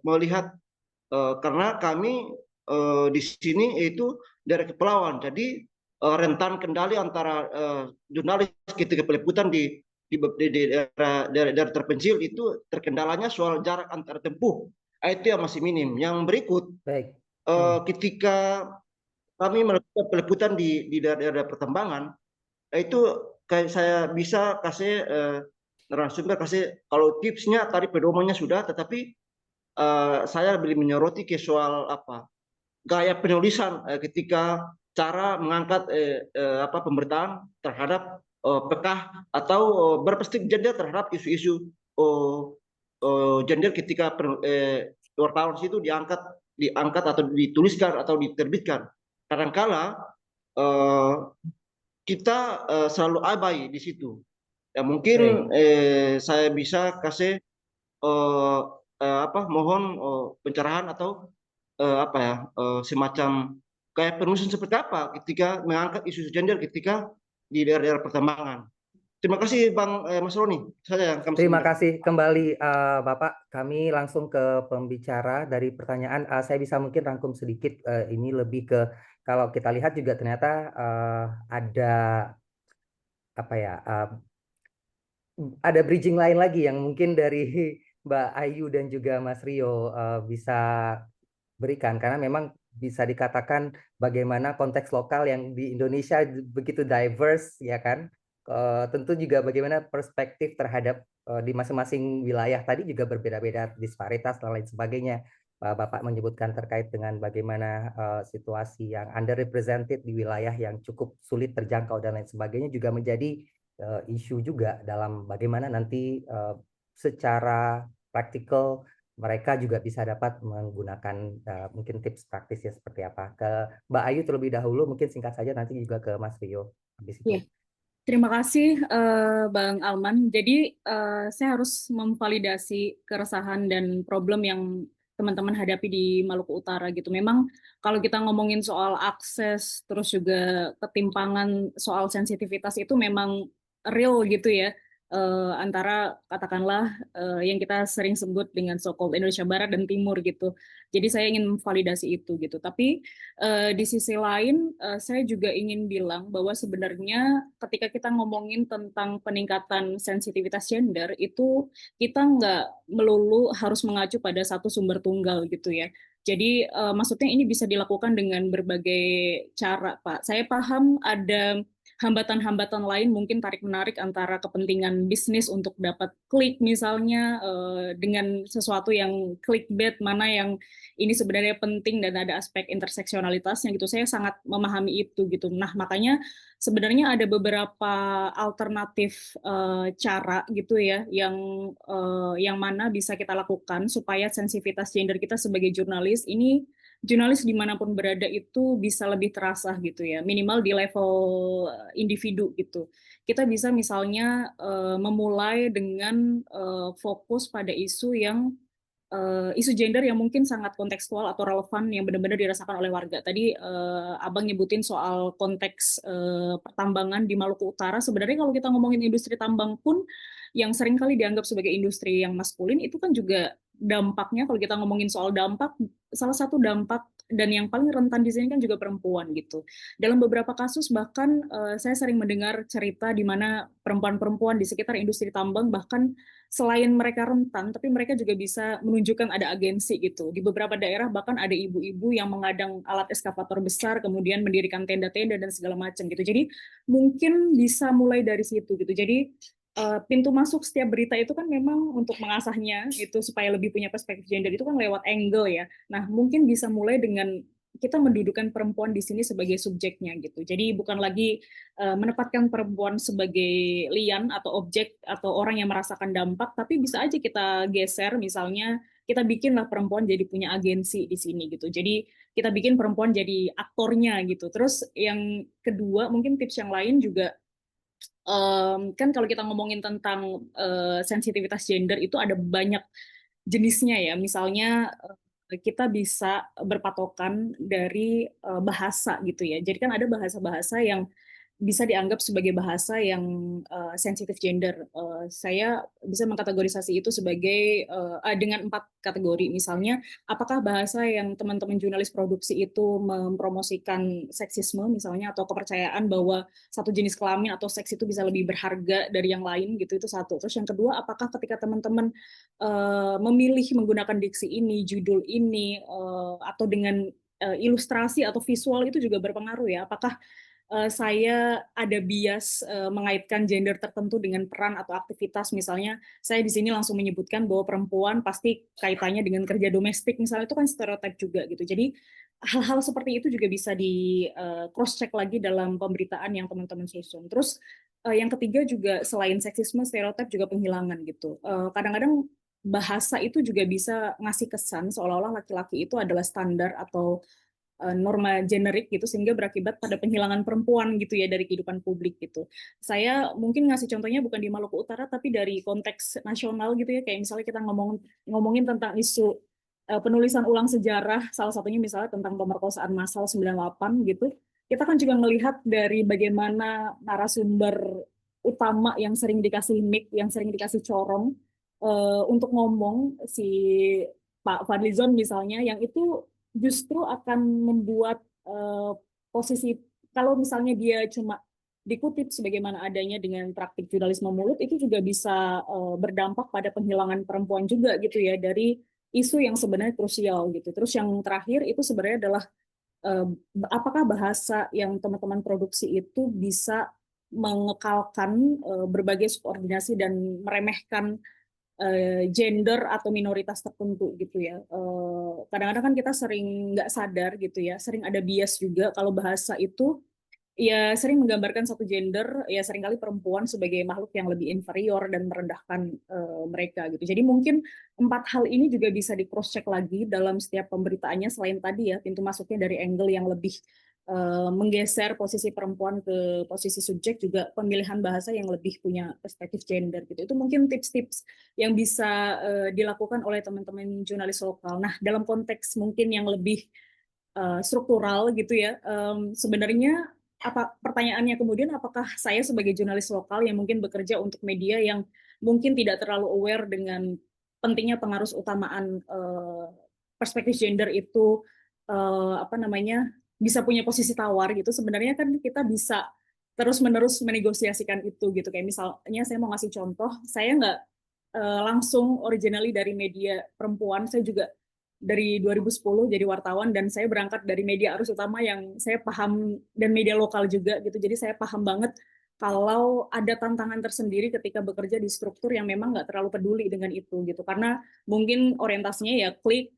melihat karena kami di sini itu dari kepulauan, jadi rentan kendali antara jurnalis ketika peliputan di daerah terpencil itu terkendalanya soal jarak antar tempuh. Itu yang masih minim. Yang berikut, Baik. ketika kami melakukan peliputan di daerah pertambangan, itu kayak saya bisa kasih narasumber kasih kalau tipsnya tadi pedomannya sudah, tetapi saya lebih menyoroti ke soal apa gaya penulisan ketika cara mengangkat apa pemberitaan terhadap pekah atau berperspektif gender terhadap isu-isu gender ketika wartawan itu diangkat atau dituliskan atau diterbitkan. Kadangkala kita selalu abai di situ. Ya mungkin saya bisa kasih apa mohon pencerahan atau apa ya semacam kayak penulisan seperti apa ketika mengangkat isu gender ketika di daerah-daerah pertambangan. Terima kasih Bang Mas Roni. Saya yang kami Terima sebentar. kasih kembali Bapak. Kami langsung ke pembicara dari pertanyaan. Saya bisa mungkin rangkum sedikit. Ini lebih ke kalau kita lihat juga ternyata ada apa ya? Ada bridging lain lagi yang mungkin dari Mbak Ayu dan juga Mas Rio bisa berikan, karena memang bisa dikatakan bagaimana konteks lokal yang di Indonesia begitu diverse, ya kan? Tentu juga bagaimana perspektif terhadap di masing-masing wilayah tadi juga berbeda-beda, disparitas dan lain sebagainya. Bapak menyebutkan terkait dengan bagaimana situasi yang underrepresented di wilayah yang cukup sulit terjangkau dan lain sebagainya juga menjadi isu juga dalam bagaimana nanti secara praktikal mereka juga bisa dapat menggunakan mungkin tips praktisnya seperti apa. Ke Mbak Ayu terlebih dahulu, mungkin singkat saja, nanti juga ke Mas Rio habis itu. Yeah. Terima kasih Bang Alman. Jadi saya harus memvalidasi keresahan dan problem yang teman-teman hadapi di Maluku Utara gitu. Memang kalau kita ngomongin soal akses, terus juga ketimpangan soal sensitivitas itu memang real gitu ya. Antara katakanlah yang kita sering sebut dengan so-called Indonesia Barat dan Timur gitu. Jadi saya ingin memvalidasi itu gitu. Tapi di sisi lain saya juga ingin bilang bahwa sebenarnya ketika kita ngomongin tentang peningkatan sensitivitas gender itu kita nggak melulu harus mengacu pada satu sumber tunggal gitu ya. Jadi maksudnya ini bisa dilakukan dengan berbagai cara, Pak. Saya paham ada hambatan-hambatan lain, mungkin tarik-menarik antara kepentingan bisnis untuk dapat klik misalnya dengan sesuatu yang clickbait, mana yang ini sebenarnya penting dan ada aspek interseksionalitasnya gitu. Saya sangat memahami itu gitu. Nah, makanya sebenarnya ada beberapa alternatif cara gitu ya yang mana bisa kita lakukan supaya sensitivitas gender kita sebagai jurnalis dimanapun berada itu bisa lebih terasa gitu ya, minimal di level individu gitu. Kita bisa misalnya memulai dengan fokus pada isu gender yang mungkin sangat kontekstual atau relevan yang benar-benar dirasakan oleh warga. Tadi Abang nyebutin soal konteks pertambangan di Maluku Utara. Sebenarnya kalau kita ngomongin industri tambang pun yang sering kali dianggap sebagai industri yang maskulin itu kan juga dampaknya, kalau kita ngomongin soal dampak, salah satu dampak dan yang paling rentan di sini kan juga perempuan gitu. Dalam beberapa kasus bahkan saya sering mendengar cerita di mana perempuan-perempuan di sekitar industri tambang bahkan selain mereka rentan, tapi mereka juga bisa menunjukkan ada agensi gitu. Di beberapa daerah bahkan ada ibu-ibu yang mengadang alat eskavator besar, kemudian mendirikan tenda-tenda dan segala macam gitu. Jadi mungkin bisa mulai dari situ gitu. Jadi pintu masuk setiap berita itu kan memang untuk mengasahnya itu supaya lebih punya perspektif gender itu kan lewat angle ya. Nah, mungkin bisa mulai dengan kita mendudukan perempuan di sini sebagai subjeknya gitu. Jadi bukan lagi menempatkan perempuan sebagai lian atau objek atau orang yang merasakan dampak, tapi bisa aja kita geser, misalnya kita bikinlah perempuan jadi punya agensi di sini gitu. Jadi kita bikin perempuan jadi aktornya gitu. Terus yang kedua, mungkin tips yang lain juga, kan kalau kita ngomongin tentang sensitivitas gender itu ada banyak jenisnya ya. Misalnya kita bisa berpatokan dari bahasa gitu ya. Jadi kan ada bahasa-bahasa yang bisa dianggap sebagai bahasa yang sensitif gender. Saya bisa mengkategorisasi itu sebagai dengan 4 kategori. Misalnya, apakah bahasa yang teman-teman jurnalis produksi itu mempromosikan seksisme misalnya, atau kepercayaan bahwa satu jenis kelamin atau seks itu bisa lebih berharga dari yang lain gitu, itu satu. Terus yang kedua, apakah ketika teman-teman memilih menggunakan diksi ini, judul ini, atau dengan ilustrasi atau visual itu juga berpengaruh ya. Apakah saya ada bias mengaitkan gender tertentu dengan peran atau aktivitas, misalnya saya di sini langsung menyebutkan bahwa perempuan pasti kaitannya dengan kerja domestik, misalnya itu kan stereotip juga gitu. Jadi hal-hal seperti itu juga bisa di cross check lagi dalam pemberitaan yang teman-teman susun. Terus yang ketiga juga selain seksisme, stereotip juga penghilangan gitu. Kadang-kadang bahasa itu juga bisa ngasih kesan seolah-olah laki-laki itu adalah standar atau norma generik gitu, sehingga berakibat pada penghilangan perempuan gitu ya dari kehidupan publik gitu. Saya mungkin ngasih contohnya bukan di Maluku Utara tapi dari konteks nasional gitu ya, kayak misalnya kita ngomongin tentang isu penulisan ulang sejarah, salah satunya misalnya tentang pemerkosaan massal 98 gitu. Kita kan juga melihat dari bagaimana narasumber utama yang sering dikasih mic, yang sering dikasih corong untuk ngomong, si Pak Fadlizon misalnya, yang itu justru akan membuat posisi, kalau misalnya dia cuma dikutip sebagaimana adanya dengan praktik jurnalisme mulut, itu juga bisa berdampak pada penghilangan perempuan juga gitu ya, dari isu yang sebenarnya krusial gitu. Terus yang terakhir itu sebenarnya adalah apakah bahasa yang teman-teman produksi itu bisa mengekalkan berbagai subordinasi dan meremehkan gender atau minoritas tertentu gitu ya. Kadang-kadang kan kita sering nggak sadar gitu ya, sering ada bias juga kalau bahasa itu ya sering menggambarkan satu gender, ya seringkali perempuan sebagai makhluk yang lebih inferior dan merendahkan mereka gitu. Jadi mungkin 4 hal ini juga bisa di cross check lagi dalam setiap pemberitaannya, selain tadi ya pintu masuknya dari angle yang lebih menggeser posisi perempuan ke posisi subjek, juga pemilihan bahasa yang lebih punya perspektif gender gitu. Itu mungkin tips-tips yang bisa dilakukan oleh teman-teman jurnalis lokal. Nah, dalam konteks mungkin yang lebih struktural gitu ya, sebenarnya pertanyaannya kemudian, apakah saya sebagai jurnalis lokal yang mungkin bekerja untuk media yang mungkin tidak terlalu aware dengan pentingnya pengarus utamaan perspektif gender itu bisa punya posisi tawar gitu, sebenarnya kan kita bisa terus-menerus menegosiasikan itu gitu. Kayak misalnya saya mau ngasih contoh, saya nggak langsung originally dari media perempuan, saya juga dari 2010 jadi wartawan, dan saya berangkat dari media arus utama yang saya paham, dan media lokal juga gitu. Jadi saya paham banget kalau ada tantangan tersendiri ketika bekerja di struktur yang memang nggak terlalu peduli dengan itu gitu, karena mungkin orientasinya ya klik,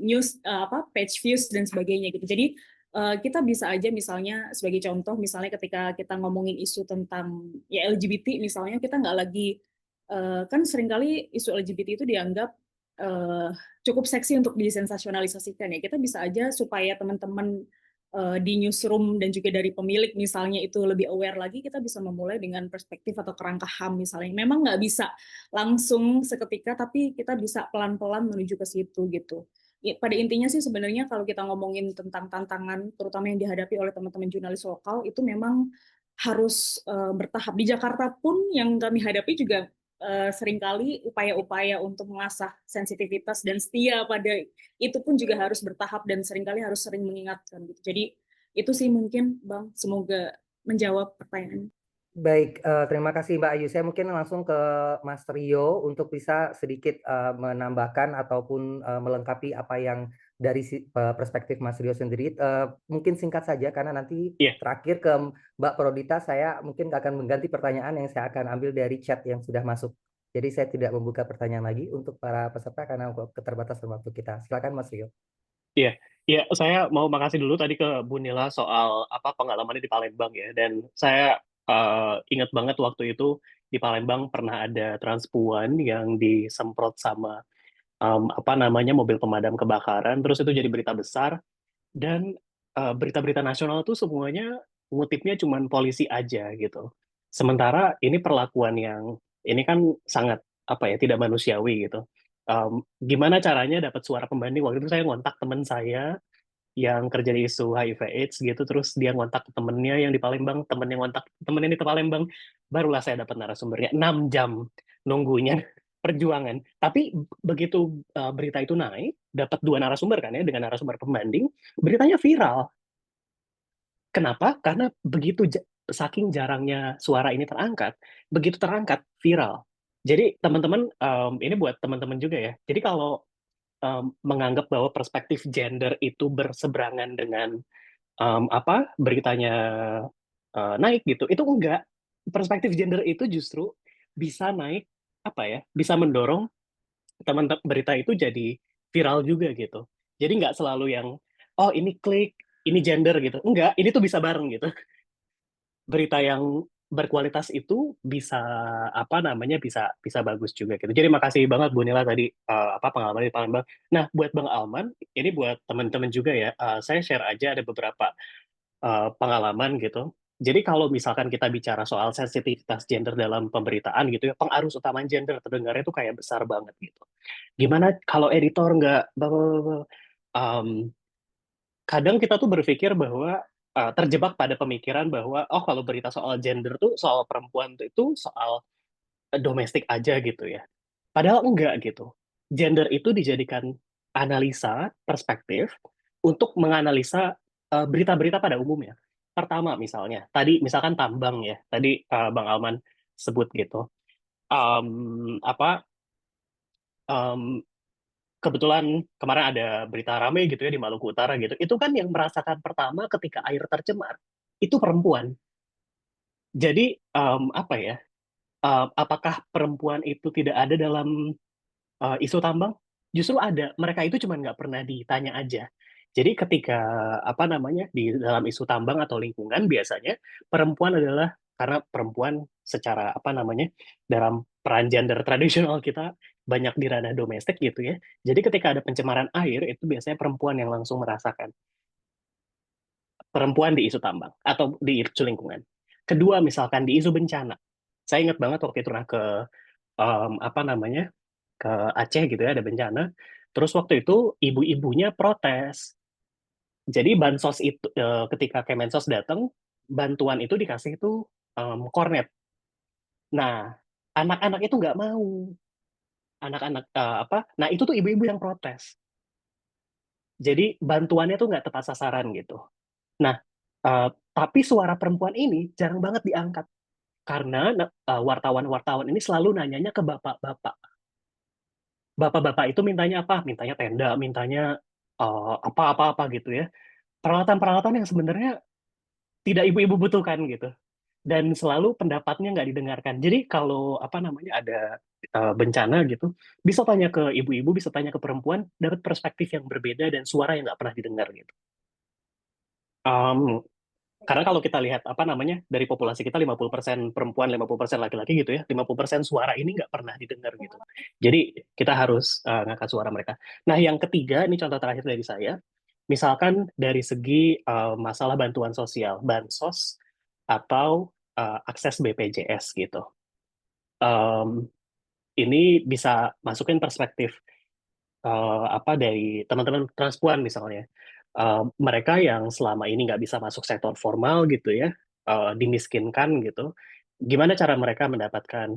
news, page views dan sebagainya gitu. Jadi kita bisa aja misalnya sebagai contoh, misalnya ketika kita ngomongin isu tentang ya LGBT misalnya, kita nggak lagi kan seringkali isu LGBT itu dianggap cukup seksi untuk disensasionalisasikan ya. Kita bisa aja supaya teman-teman di newsroom dan juga dari pemilik misalnya itu lebih aware lagi, kita bisa memulai dengan perspektif atau kerangka HAM misalnya. Memang nggak bisa langsung seketika, tapi kita bisa pelan-pelan menuju ke situ gitu. Ya, pada intinya sih sebenarnya kalau kita ngomongin tentang tantangan, terutama yang dihadapi oleh teman-teman jurnalis lokal, itu memang harus bertahap. Di Jakarta pun yang kami hadapi juga seringkali upaya-upaya untuk mengasah sensitivitas dan setia pada itu pun juga harus bertahap dan seringkali harus sering mengingatkan gitu. Jadi itu sih mungkin Bang, semoga menjawab pertanyaan. Baik, terima kasih Mbak Ayu. Saya mungkin langsung ke Mas Rio untuk bisa sedikit menambahkan ataupun melengkapi apa yang dari perspektif Mas Rio sendiri. Mungkin singkat saja karena nanti terakhir ke Mbak Prodita, saya mungkin akan mengganti pertanyaan yang saya akan ambil dari chat yang sudah masuk. Jadi saya tidak membuka pertanyaan lagi untuk para peserta karena keterbatasan waktu kita. Silakan Mas Rio. Iya, Ya, saya mau makasih dulu tadi ke Bu Nila soal apa pengalamannya di Palembang ya. Dan saya ingat banget waktu itu di Palembang pernah ada transpuan yang disemprot sama apa namanya mobil pemadam kebakaran. Terus itu jadi berita besar dan berita-berita nasional tuh semuanya ngutipnya cuman polisi aja gitu. Sementara ini perlakuan yang ini kan sangat apa ya tidak manusiawi gitu. Gimana caranya dapat suara pembanding? Waktu itu saya ngontak teman saya yang kerja di isu HIV/AIDS gitu, terus dia ngontak ke temennya yang di Palembang, temennya ngontak temennya di Palembang, barulah saya dapat narasumbernya. 6 jam nunggunya perjuangan. Tapi begitu berita itu naik, dapat 2 narasumber kan ya, dengan narasumber pembanding, beritanya viral. Kenapa? Karena begitu saking jarangnya suara ini terangkat, begitu terangkat viral. Jadi teman-teman, ini buat teman-teman juga ya. Jadi kalau menganggap bahwa perspektif gender itu berseberangan dengan apa beritanya naik gitu, itu enggak. Perspektif gender itu justru bisa naik apa ya, bisa mendorong teman-teman berita itu jadi viral juga gitu. Jadi nggak selalu yang oh ini klik, ini gender gitu. Enggak, ini tuh bisa bareng gitu. Berita yang berkualitas itu bisa apa namanya bisa bisa bagus juga gitu. Jadi makasih banget Bu Nila tadi apa pengalaman di Palembang. Nah, buat Bang Alman, ini buat teman-teman juga ya. Saya share aja ada beberapa pengalaman gitu. Jadi kalau misalkan kita bicara soal sensitivitas gender dalam pemberitaan gitu ya, pengaruh utama gender terdengarnya itu kayak besar banget gitu. Gimana kalau editor nggak um, kadang kita tuh berpikir bahwa terjebak pada pemikiran bahwa oh kalau berita soal gender tuh soal perempuan tuh itu soal domestik aja gitu ya. Padahal enggak gitu. Gender itu dijadikan analisa perspektif untuk menganalisa berita-berita pada umumnya. Pertama misalnya, tadi misalkan tambang ya, tadi Bang Alman sebut gitu. Apa kebetulan kemarin ada berita rame gitu ya di Maluku Utara gitu. Itu kan yang merasakan pertama ketika air tercemar itu perempuan. Jadi apa ya? Apakah perempuan itu tidak ada dalam isu tambang? Justru ada. Mereka itu cuma nggak pernah ditanya aja. Jadi ketika apa namanya di dalam isu tambang atau lingkungan biasanya perempuan adalah karena perempuan secara apa namanya dalam peran gender tradisional kita banyak di ranah domestik gitu ya. Jadi ketika ada pencemaran air itu biasanya perempuan yang langsung merasakan. Perempuan di isu tambang atau di isu lingkungan. Kedua misalkan di isu bencana. Saya ingat banget waktu itu pernah ke apa namanya ke Aceh gitu ya ada bencana. Terus waktu itu ibu-ibunya protes. Jadi bansos itu ketika Kemensos datang, bantuan itu dikasih itu kornet. Nah, anak-anak itu nggak mau. Anak-anak apa? Nah, itu tuh ibu-ibu yang protes. Jadi bantuannya tuh nggak tepat sasaran gitu. Nah, tapi suara perempuan ini jarang banget diangkat karena wartawan-wartawan ini selalu nanyanya ke bapak-bapak. Bapak-bapak itu mintanya apa? Mintanya tenda, mintanya apa-apa-apa gitu ya. Peralatan-peralatan yang sebenarnya tidak ibu-ibu butuhkan gitu. Dan selalu pendapatnya nggak didengarkan. Jadi kalau apa namanya ada bencana gitu, bisa tanya ke ibu-ibu, bisa tanya ke perempuan, dapat perspektif yang berbeda dan suara yang nggak pernah didengar gitu. Um, karena kalau kita lihat apa namanya dari populasi kita 50% perempuan, 50% laki-laki gitu ya, 50% suara ini nggak pernah didengar gitu. Jadi kita harus ngangkat suara mereka. Nah yang ketiga, ini contoh terakhir dari saya, misalkan dari segi masalah bantuan sosial, bansos atau akses BPJS gitu. Um, ini bisa masukin perspektif apa dari teman-teman transpuan misalnya. Mereka yang selama ini nggak bisa masuk sektor formal gitu ya, dimiskinkan gitu. Gimana cara mereka mendapatkan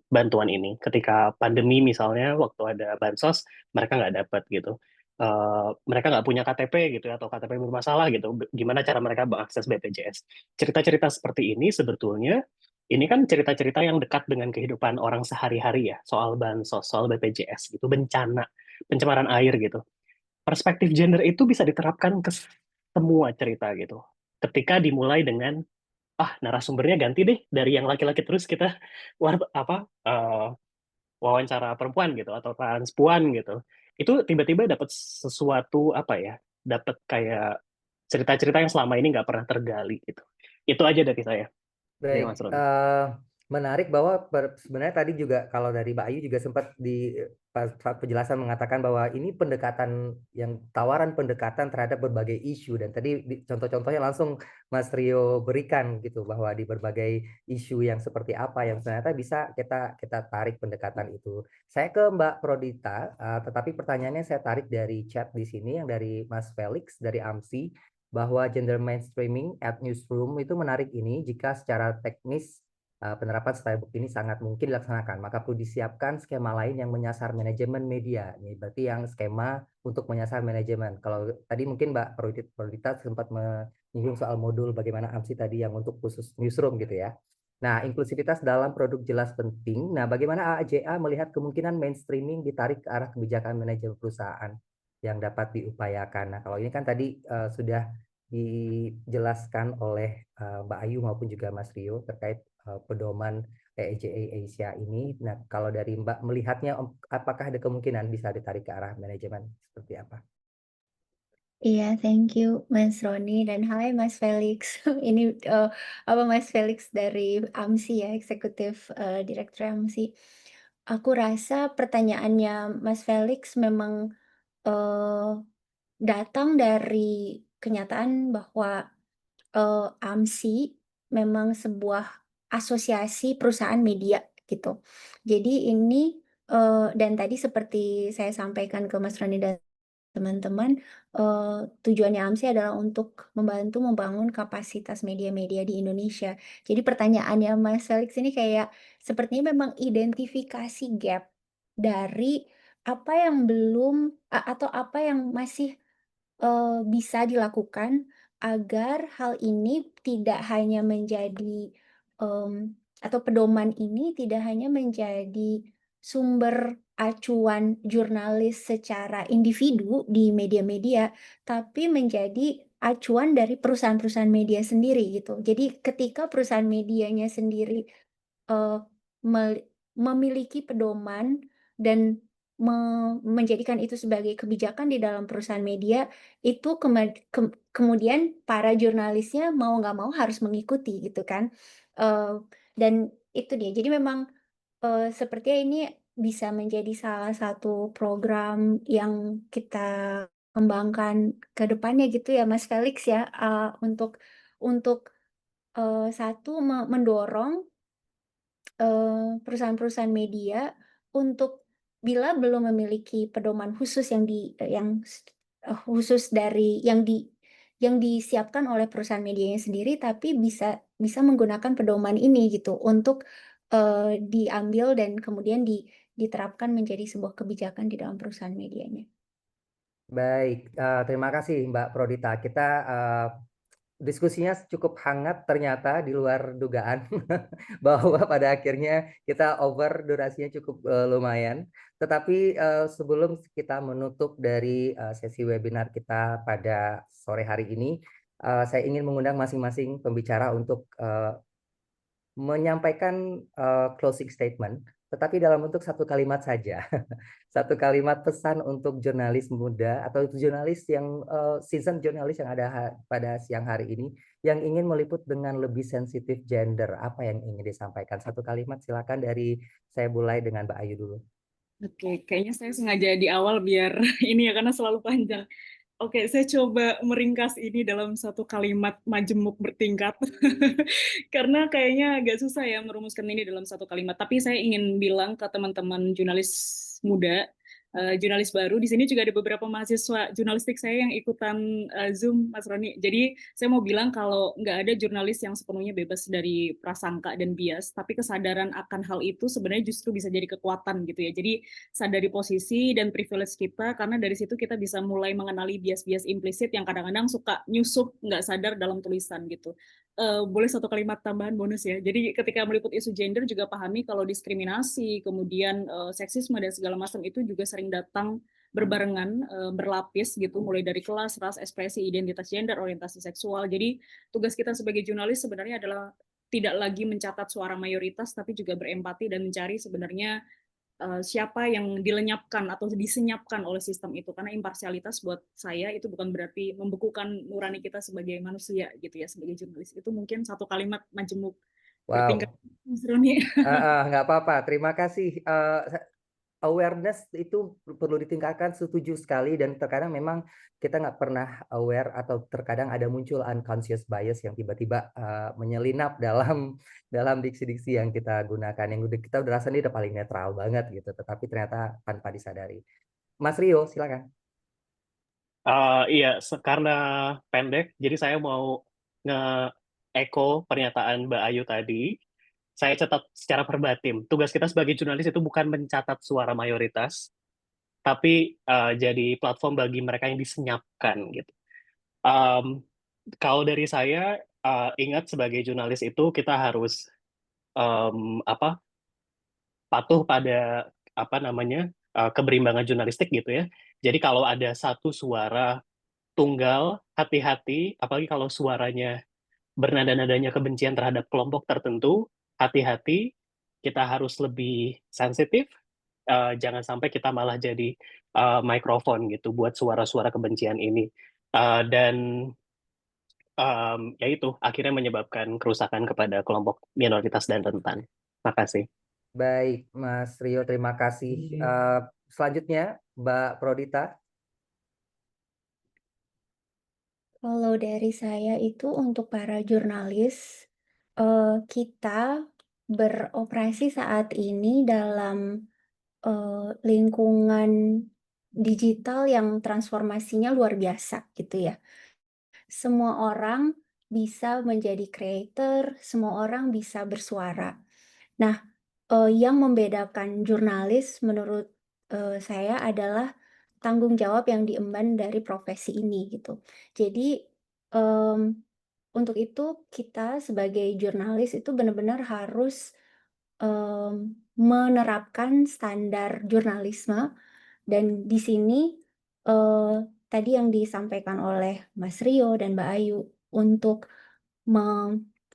bantuan ini? Ketika pandemi misalnya, waktu ada bansos, mereka nggak dapat gitu. Mereka nggak punya KTP gitu ya, atau KTP bermasalah gitu. Gimana cara mereka mengakses BPJS? Cerita-cerita seperti ini sebetulnya ini kan cerita-cerita yang dekat dengan kehidupan orang sehari-hari ya, soal bansos, soal BPJS gitu, bencana, pencemaran air gitu. Perspektif gender itu bisa diterapkan ke semua cerita gitu. Ketika dimulai dengan narasumbernya ganti deh dari yang laki-laki terus kita wawancara perempuan gitu atau transpuan gitu. Itu tiba-tiba dapat sesuatu apa ya? dapet kayak cerita-cerita yang selama ini nggak pernah tergali gitu. Itu aja dari saya. Ya, Baik, Mas Roni. menarik bahwa sebenarnya tadi juga kalau dari Mbak Ayu juga sempat di saat penjelasan mengatakan bahwa ini pendekatan yang tawaran pendekatan terhadap berbagai isu, dan tadi contoh-contohnya langsung Mas Rio berikan gitu, bahwa di berbagai isu yang seperti apa yang ternyata bisa kita tarik pendekatan itu. Saya ke Mbak Prodita, tetapi pertanyaannya saya tarik dari chat di sini yang dari Mas Felix dari AMSI, bahwa gender mainstreaming at newsroom itu menarik ini jika secara teknis penerapan Stylebook ini sangat mungkin dilaksanakan, maka perlu disiapkan skema lain yang menyasar manajemen media. Ini berarti yang skema untuk menyasar manajemen. Kalau tadi mungkin Mbak Prodita sempat menyinggung soal modul bagaimana AMSI tadi yang untuk khusus newsroom gitu ya. Nah, inklusivitas dalam produk jelas penting. Nah, bagaimana AAJA melihat kemungkinan mainstreaming ditarik ke arah kebijakan manajemen perusahaan yang dapat diupayakan. Nah, kalau ini kan tadi sudah dijelaskan oleh Mbak Ayu maupun juga Mas Rio terkait pedoman AAJA Asia ini. Nah, kalau dari Mbak melihatnya, apakah ada kemungkinan bisa ditarik ke arah manajemen seperti apa? Iya, thank you Mas Roni, dan hai Mas Felix. Ini Mas Felix dari AMSI ya, Eksekutif Direktur AMSI. Aku rasa pertanyaannya Mas Felix memang datang dari kenyataan bahwa AMSI memang sebuah asosiasi perusahaan media gitu. Jadi ini dan tadi seperti saya sampaikan ke Mas Roni dan teman-teman, tujuannya AMSI adalah untuk membantu membangun kapasitas media-media di Indonesia. Jadi pertanyaannya Mas Felix ini kayak sepertinya memang identifikasi gap dari apa yang belum atau apa yang masih bisa dilakukan agar hal ini tidak hanya menjadi, atau pedoman ini tidak hanya menjadi sumber acuan jurnalis secara individu di media-media, tapi menjadi acuan dari perusahaan-perusahaan media sendiri gitu. Jadi ketika perusahaan medianya sendiri Eee, meli memiliki pedoman dan menjadikan itu sebagai kebijakan di dalam perusahaan media, itu kemudian para jurnalisnya mau nggak mau harus mengikuti gitu kan. Dan itu dia, jadi memang, sepertinya ini bisa menjadi salah satu program yang kita kembangkan ke depannya gitu ya Mas Felix ya, untuk, satu mendorong perusahaan-perusahaan media untuk bila belum memiliki pedoman khusus khusus dari yang disiapkan oleh perusahaan medianya sendiri, tapi bisa menggunakan pedoman ini gitu untuk, diambil dan kemudian diterapkan menjadi sebuah kebijakan di dalam perusahaan medianya. Baik, terima kasih Mbak Prodita. Kita diskusinya cukup hangat ternyata di luar dugaan bahwa pada akhirnya kita over durasinya cukup lumayan. Tetapi sebelum kita menutup dari sesi webinar kita pada sore hari ini, saya ingin mengundang masing-masing pembicara untuk menyampaikan closing statement, tetapi dalam bentuk satu kalimat saja. Satu kalimat pesan untuk jurnalis muda atau jurnalis yang season jurnalis yang ada pada siang hari ini yang ingin meliput dengan lebih sensitif gender. Apa yang ingin disampaikan? Satu kalimat, silakan. Dari saya mulai dengan Mbak Ayu dulu. Oke, kayaknya saya sengaja di awal biar ini ya karena selalu panjang. Oke, saya coba meringkas ini dalam satu kalimat majemuk bertingkat. Karena kayaknya agak susah ya merumuskan ini dalam satu kalimat. Tapi saya ingin bilang ke teman-teman jurnalis muda, jurnalis baru, di sini juga ada beberapa mahasiswa jurnalistik saya yang ikutan Zoom, Mas Roni. Jadi saya mau bilang kalau nggak ada jurnalis yang sepenuhnya bebas dari prasangka dan bias, tapi kesadaran akan hal itu sebenarnya justru bisa jadi kekuatan gitu ya. Jadi sadari posisi dan privilege kita, karena dari situ kita bisa mulai mengenali bias-bias implisit yang kadang-kadang suka nyusup nggak sadar dalam tulisan gitu. Boleh satu kalimat tambahan bonus ya. Jadi ketika meliput isu gender juga pahami kalau diskriminasi, kemudian seksisme dan segala macam itu juga sering datang berbarengan, berlapis gitu, mulai dari kelas, ras, ekspresi, identitas gender, orientasi seksual. Jadi tugas kita sebagai jurnalis sebenarnya adalah tidak lagi mencatat suara mayoritas, tapi juga berempati dan mencari sebenarnya siapa yang dilenyapkan atau disenyapkan oleh sistem itu, karena imparsialitas buat saya itu bukan berarti membekukan nurani kita sebagai manusia gitu ya, sebagai jurnalis. Itu mungkin satu kalimat majemuk bertingkat. Wow. Nggak apa-apa, terima kasih. Awareness itu perlu ditingkatkan, setuju sekali, dan terkadang memang kita nggak pernah aware atau terkadang ada muncul unconscious bias yang tiba-tiba menyelinap dalam diksi-diksi yang kita gunakan, yang kita udah rasa ini udah paling netral banget gitu, tetapi ternyata tanpa disadari. Mas Rio, silakan. Iya, karena pendek, jadi saya mau nge-echo pernyataan Mbak Ayu tadi. Saya catat secara verbatim. Tugas kita sebagai jurnalis itu bukan mencatat suara mayoritas, tapi jadi platform bagi mereka yang disenyapkan gitu. Kalau dari saya, ingat sebagai jurnalis itu kita harus patuh pada keberimbangan jurnalistik gitu ya. Jadi kalau ada satu suara tunggal, hati-hati, apalagi kalau suaranya bernada-nadanya kebencian terhadap kelompok tertentu, hati-hati, kita harus lebih sensitif, jangan sampai kita malah jadi mikrofon gitu buat suara-suara kebencian ini. Dan ya itu akhirnya menyebabkan kerusakan kepada kelompok minoritas dan rentan. Terima kasih. Baik, Mas Rio, terima kasih. Selanjutnya, Mbak Prodita. Kalau dari saya itu untuk para jurnalis, kita beroperasi saat ini dalam lingkungan digital yang transformasinya luar biasa gitu ya. Semua orang bisa menjadi creator, semua orang bisa bersuara. Nah, yang membedakan jurnalis menurut saya adalah tanggung jawab yang diemban dari profesi ini gitu. Jadi untuk itu kita sebagai jurnalis itu benar-benar harus menerapkan standar jurnalisme, dan di sini tadi yang disampaikan oleh Mas Rio dan Mbak Ayu untuk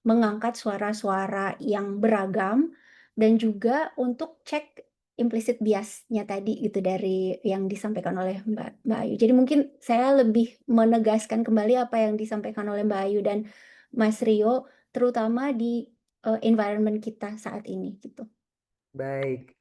mengangkat suara-suara yang beragam, dan juga untuk cek implicit bias-nya tadi gitu dari yang disampaikan oleh Mbak Ayu. Jadi mungkin saya lebih menegaskan kembali apa yang disampaikan oleh Mbak Ayu dan Mas Rio, terutama di environment kita saat ini gitu. Baik,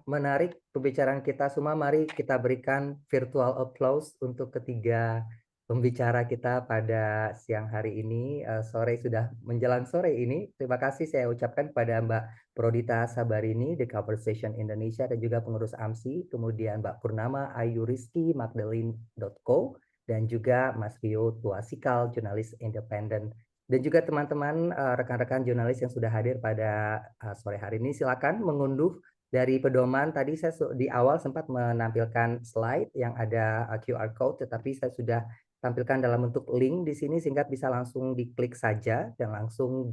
menarik pembicaraan kita semua. Mari kita berikan virtual applause untuk ketiga pembicara kita pada siang hari ini. Sore sudah menjelang sore ini. Terima kasih saya ucapkan kepada Mbak Prodita Sabarini, The Conversation Indonesia, dan juga pengurus AMSI, kemudian Mbak Purnama Ayu Rizky, Magdalene.co, dan juga Mas Rio Tuasikal, jurnalis independen. Dan juga teman-teman rekan-rekan jurnalis yang sudah hadir pada sore hari ini, silakan mengunduh dari pedoman. Tadi saya di awal sempat menampilkan slide yang ada QR code, tetapi saya sudah tampilkan dalam bentuk link di sini sehingga bisa langsung diklik saja dan langsung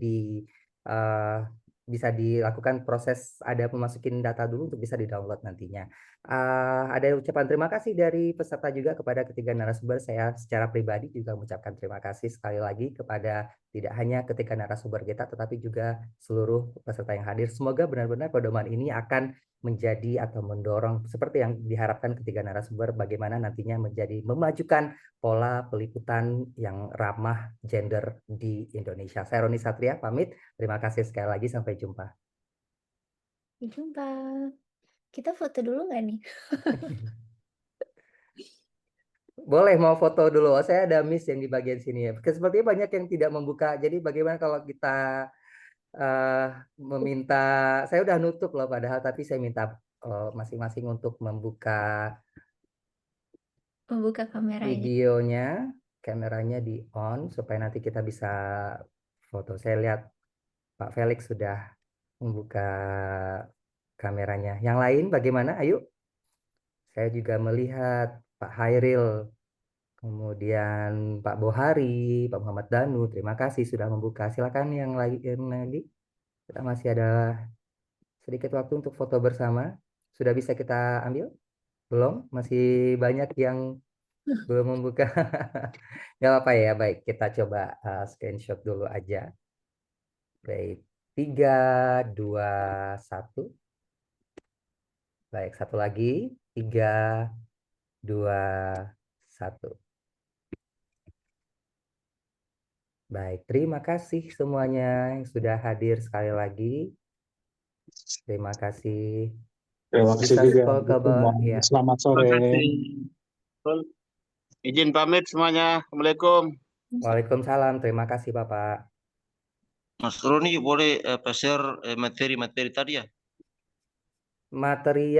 bisa dilakukan proses, ada memasukin data dulu untuk bisa di-download nantinya. Ada ucapan terima kasih dari peserta juga kepada ketiga narasumber. Saya secara pribadi juga mengucapkan terima kasih sekali lagi kepada tidak hanya ketiga narasumber kita, tetapi juga seluruh peserta yang hadir. Semoga benar-benar pedoman ini akan menjadi atau mendorong seperti yang diharapkan ketiga narasumber, bagaimana nantinya menjadi memajukan pola peliputan yang ramah gender di Indonesia. Saya Roni Satria pamit. Terima kasih sekali lagi. Sampai jumpa. Sampai jumpa. Kita foto dulu nggak nih? Boleh, mau foto dulu. Saya ada miss yang di bagian sini ya. Sepertinya banyak yang tidak membuka. Jadi bagaimana kalau kita meminta, saya udah nutup loh padahal, tapi saya minta masing-masing untuk membuka kameranya. videonya, kameranya di on supaya nanti kita bisa foto. Saya lihat Pak Felix sudah membuka kameranya. Yang lain bagaimana? Ayo. Saya juga melihat Pak Hairil, kemudian Pak Bohari, Pak Muhammad Danu. Terima kasih sudah membuka. Silakan yang lagi. Kita masih ada sedikit waktu untuk foto bersama. Sudah bisa kita ambil? Belum? Masih banyak yang belum membuka. Gak apa-apa ya. Baik, kita coba screenshot dulu aja. Baik, 3, 2, 1. Baik, satu lagi. 3, 2, 1. Baik, terima kasih semuanya yang sudah hadir sekali lagi. Terima kasih. Terima kasih Bisa juga scroll ke bawah, semuanya. ya. Selamat Terima sore. kasih. Izin pamit semuanya. Assalamualaikum. Waalaikumsalam, terima kasih Bapak. Mas Roni boleh share materi-materi tadi ya? Materi